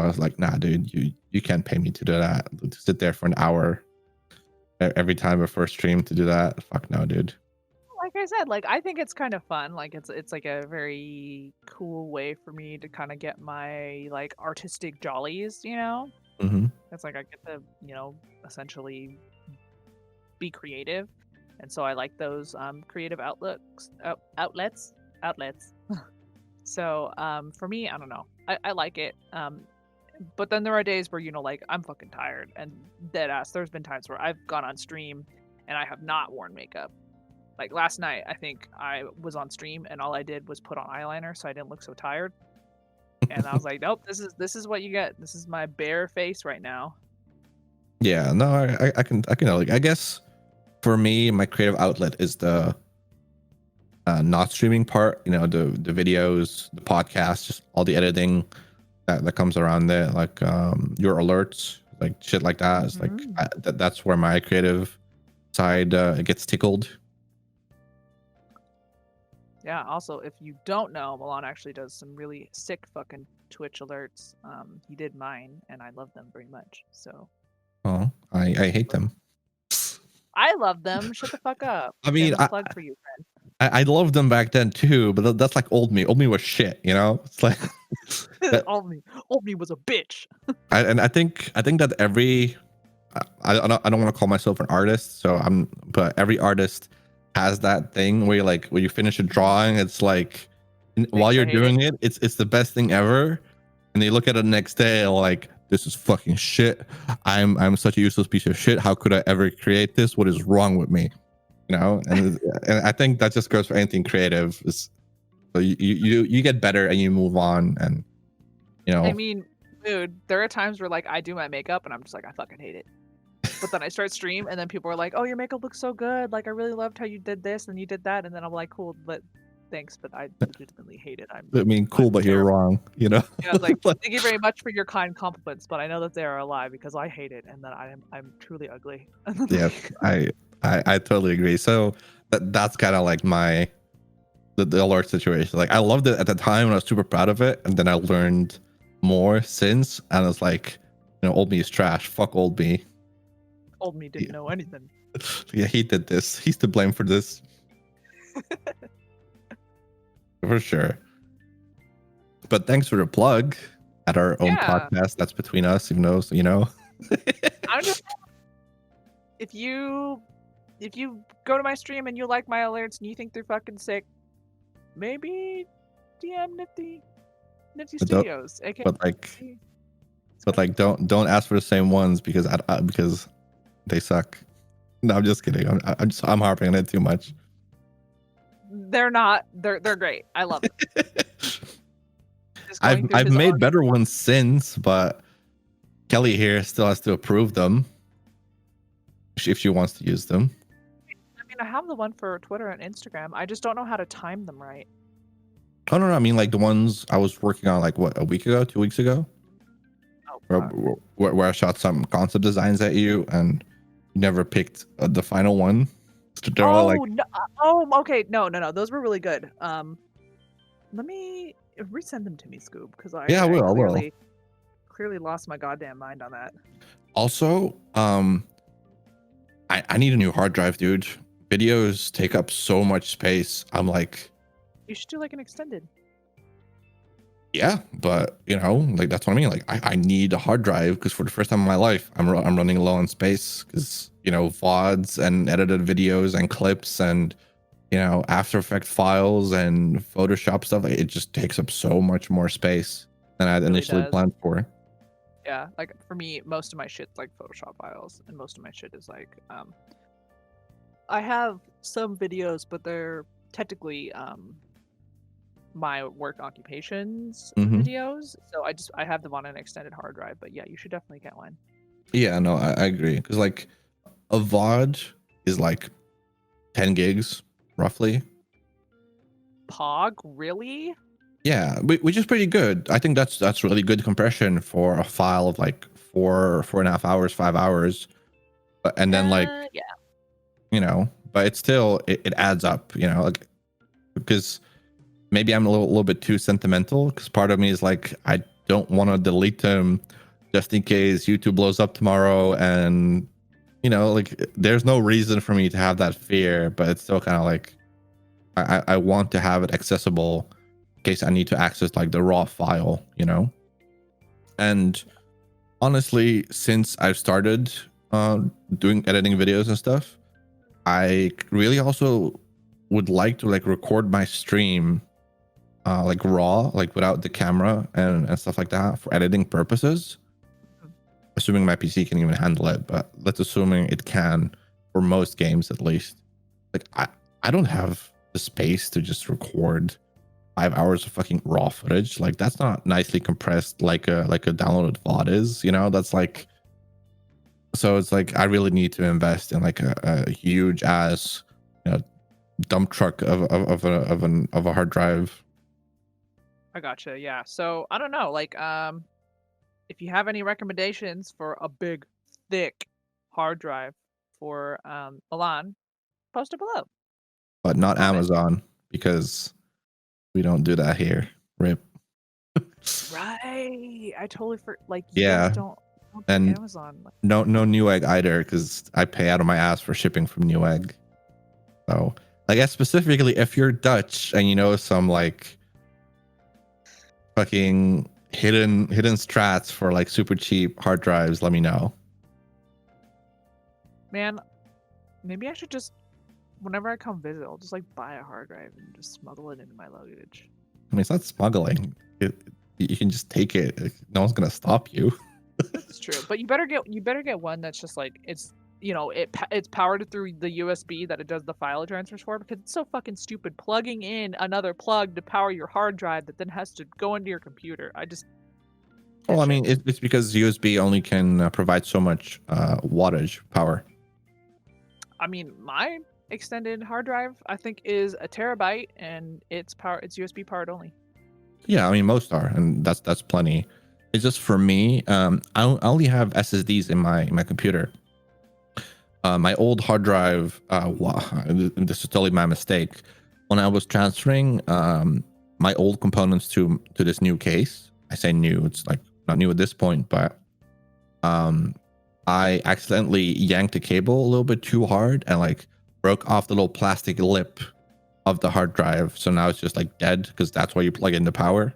I was like, nah, dude, you can't pay me to do that. To sit there for an hour every time before stream to do that. Fuck no, dude. Like I said, like I think it's kind of fun. Like it's like a very cool way for me to kind of get my like artistic jollies, you know? Mm-hmm. It's like I get to, you know, essentially be creative. And so I like those creative outlets. So for me, I don't know. I like it. But then there are days where, you know, like I'm fucking tired and dead ass. There's been times where I've gone on stream and I have not worn makeup. Like last night, I think I was on stream and all I did was put on eyeliner so I didn't look so tired. And I was like, nope, this is what you get. This is my bare face right now. Yeah, no, I can like, I guess for me, my creative outlet is the not streaming part. You know, the videos, the podcast, just all the editing that comes around there, like your alerts, like shit like that. It's like that's where my creative side gets tickled. Yeah, also, if you don't know, Milan actually does some really sick fucking Twitch alerts. He did mine, and I love them very much. So. Oh, I hate them. I love them. Shut the fuck up. I mean, there's a plug for you, friend. I loved them back then too, but that's like old me. Old me was shit, you know. It's like old me was a bitch. I think that every I don't want to call myself an artist, but every artist has that thing where you like when you finish a drawing, it's like while you're doing it, it's the best thing ever, and they look at it the next day like, this is fucking shit. I'm such a useless piece of shit. How could I ever create this? What is wrong with me? You know, and I think that just goes for anything creative. So you get better and you move on, and you know. I mean, dude, there are times where like I do my makeup and I'm just like, I fucking hate it. But then I start stream and then people are like, oh, your makeup looks so good. Like I really loved how you did this and you did that. And then I'm like, cool, but thanks, but I legitimately hate it. Cool, but you're wrong, you know. Yeah, like thank you very much for your kind compliments, but I know that they are a lie because I hate it and that I'm truly ugly. Yeah, I totally agree. So that's kind of like the alert situation. Like I loved it at the time and I was super proud of it, and then I learned more since, and it's like, you know, old me is trash. Fuck old me. Old me didn't know anything. Yeah, he did this. He's to blame for this. For sure. But thanks for the plug at our own podcast. That's between us, even though, you know. I'm just, if you go to my stream and you like my alerts and you think they're fucking sick, maybe DM Nifty Studios. But like don't ask for the same ones because they suck. No, I'm just kidding. I'm harping on it too much. They're not. They're great. I love them. I've made better ones since, but Kelly here still has to approve them if she wants to use them. I mean, I have the one for Twitter and Instagram. I just don't know how to time them right. Oh no, I mean like the ones I was working on like what, a week ago, 2 weeks ago, where I shot some concept designs at you and you never picked the final one. They're all like, okay, no, those were really good. Let me resend them to me, Scoob, because I clearly lost my goddamn mind on that. Also, I need a new hard drive, dude. Videos take up so much space. I'm like, you should do like an extended. Yeah, but you know, like that's what I mean. Like I need a hard drive because for the first time in my life, I'm running low on space because, you know, VODs and edited videos and clips and, you know, After Effects files and Photoshop stuff. It just takes up so much more space than I had initially planned for. Yeah, like for me, most of my shit's like Photoshop files, and most of my shit is like, I have some videos, but they're technically my work occupations videos, so I have them on an extended hard drive. But yeah, you should definitely get one. Yeah, no, I agree, because like a VOD is like 10 gigs roughly. Pog, really? Yeah, which is pretty good. I think that's really good compression for a file of like 4.5 hours, 5 hours, and then like, yeah, you know, but it's still it adds up, you know, like, because maybe I'm a little bit too sentimental, because part of me is like, I don't want to delete them just in case YouTube blows up tomorrow. And like there's no reason for me to have that fear, but it's still kind of like I want to have it accessible in case I need to access like the raw file, And honestly, since I've started doing editing videos and stuff, I really also would like to like record my stream like raw, like without the camera and stuff like that for editing purposes. Assuming my PC can even handle it, but let's assuming it can for most games at least. Like I don't have the space to just record 5 hours of fucking raw footage. Like that's not nicely compressed like a downloaded VOD is, that's like. So it's like I really need to invest in like a huge ass dump truck of a hard drive. I gotcha. Yeah. So I don't know. Like, if you have any recommendations for a big, thick hard drive for Milan, post it below. But not Amazon, because we don't do that here. RIP. Right. I totally you yeah. guys don't and Amazon. No Newegg either, because I pay out of my ass for shipping from Newegg. So I guess specifically if you're Dutch and some like fucking hidden strats for like super cheap hard drives, let me know. Man, maybe I should just, whenever I come visit, I'll just like buy a hard drive and just smuggle it into my luggage. I mean, it's not smuggling. You can just take it. No one's gonna stop you. That's true, but you better get one that's just like it's powered through the USB that it does the file transfers for, because it's so fucking stupid plugging in another plug to power your hard drive that then has to go into your computer. I mean, it's because USB only can provide so much wattage power. I mean, my extended hard drive I think is a terabyte, and it's USB powered only. Yeah, I mean most are, and that's plenty. It's just for me, I only have SSDs in my computer. My old hard drive, this is totally my mistake. When I was transferring my old components to this new case, I say new, it's like not new at this point, but I accidentally yanked the cable a little bit too hard and like broke off the little plastic lip of the hard drive. So now it's just like dead, because that's why you plug in the power.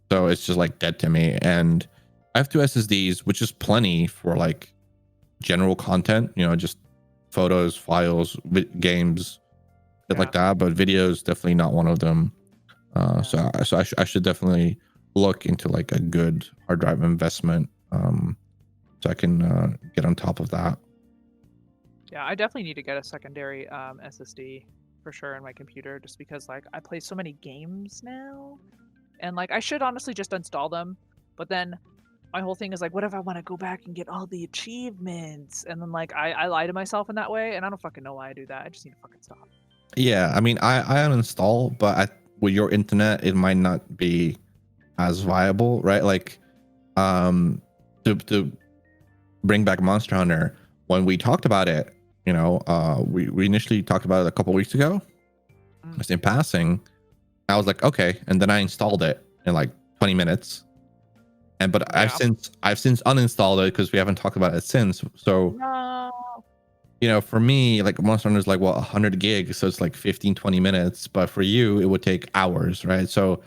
So it's just like dead to me. And I have 2 SSDs, which is plenty for like general content, just photos, files, games, stuff like that. But videos, definitely not one of them. So I should definitely look into like a good hard drive investment, so I can get on top of that. Yeah, I definitely need to get a secondary SSD for sure in my computer, just because like I play so many games now. And like I should honestly just install them, but then my whole thing is like, what if I want to go back and get all the achievements? And then like I lie to myself in that way, and I don't fucking know why I do that. I just need to fucking stop. Yeah, I mean, I uninstall, but with your internet, it might not be as viable, right? Like, to bring back Monster Hunter, when we talked about it, we initially talked about it a couple weeks ago, just in passing. I was like, okay, and then I installed it in like 20 minutes. But I've since uninstalled it because we haven't talked about it since. So no. For me, like Monster Hunter is like 100 gigs, so it's like 15-20 minutes. But for you, it would take hours, right? So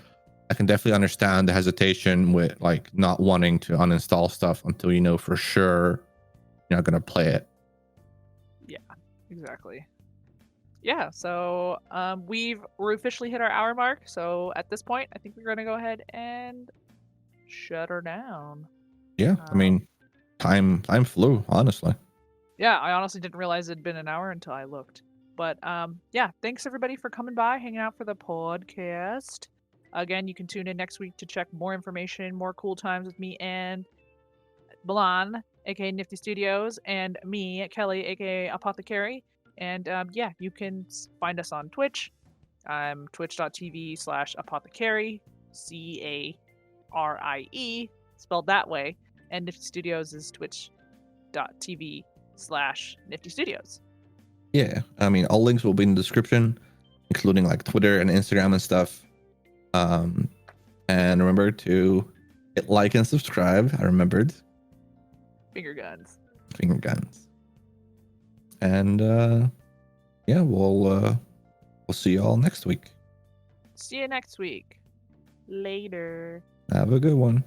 I can definitely understand the hesitation with like not wanting to uninstall stuff until you know for sure you're not gonna play it. Yeah, exactly. Yeah, so we're officially hit our hour mark. So at this point, I think we're gonna go ahead and shut her down. Yeah, I mean, time flew, honestly. Yeah, I honestly didn't realize it'd been an hour until I looked. But yeah, thanks everybody for coming by, hanging out for the podcast. Again, you can tune in next week to check more information, more cool times with me and Milan, aka Nifty Studios, and me, Kelly, aka Apothecary. And yeah, you can find us on Twitch. I'm twitch.tv/apothecary, CARIE, spelled that way. And Nifty Studios is twitch.tv/Nifty Studios. Yeah, I mean, all links will be in the description, including like Twitter and Instagram and stuff. And And remember to hit like and subscribe. I remembered. Finger guns. Finger guns. And yeah, we'll see you all next week. See you next week. Later. Have a good one.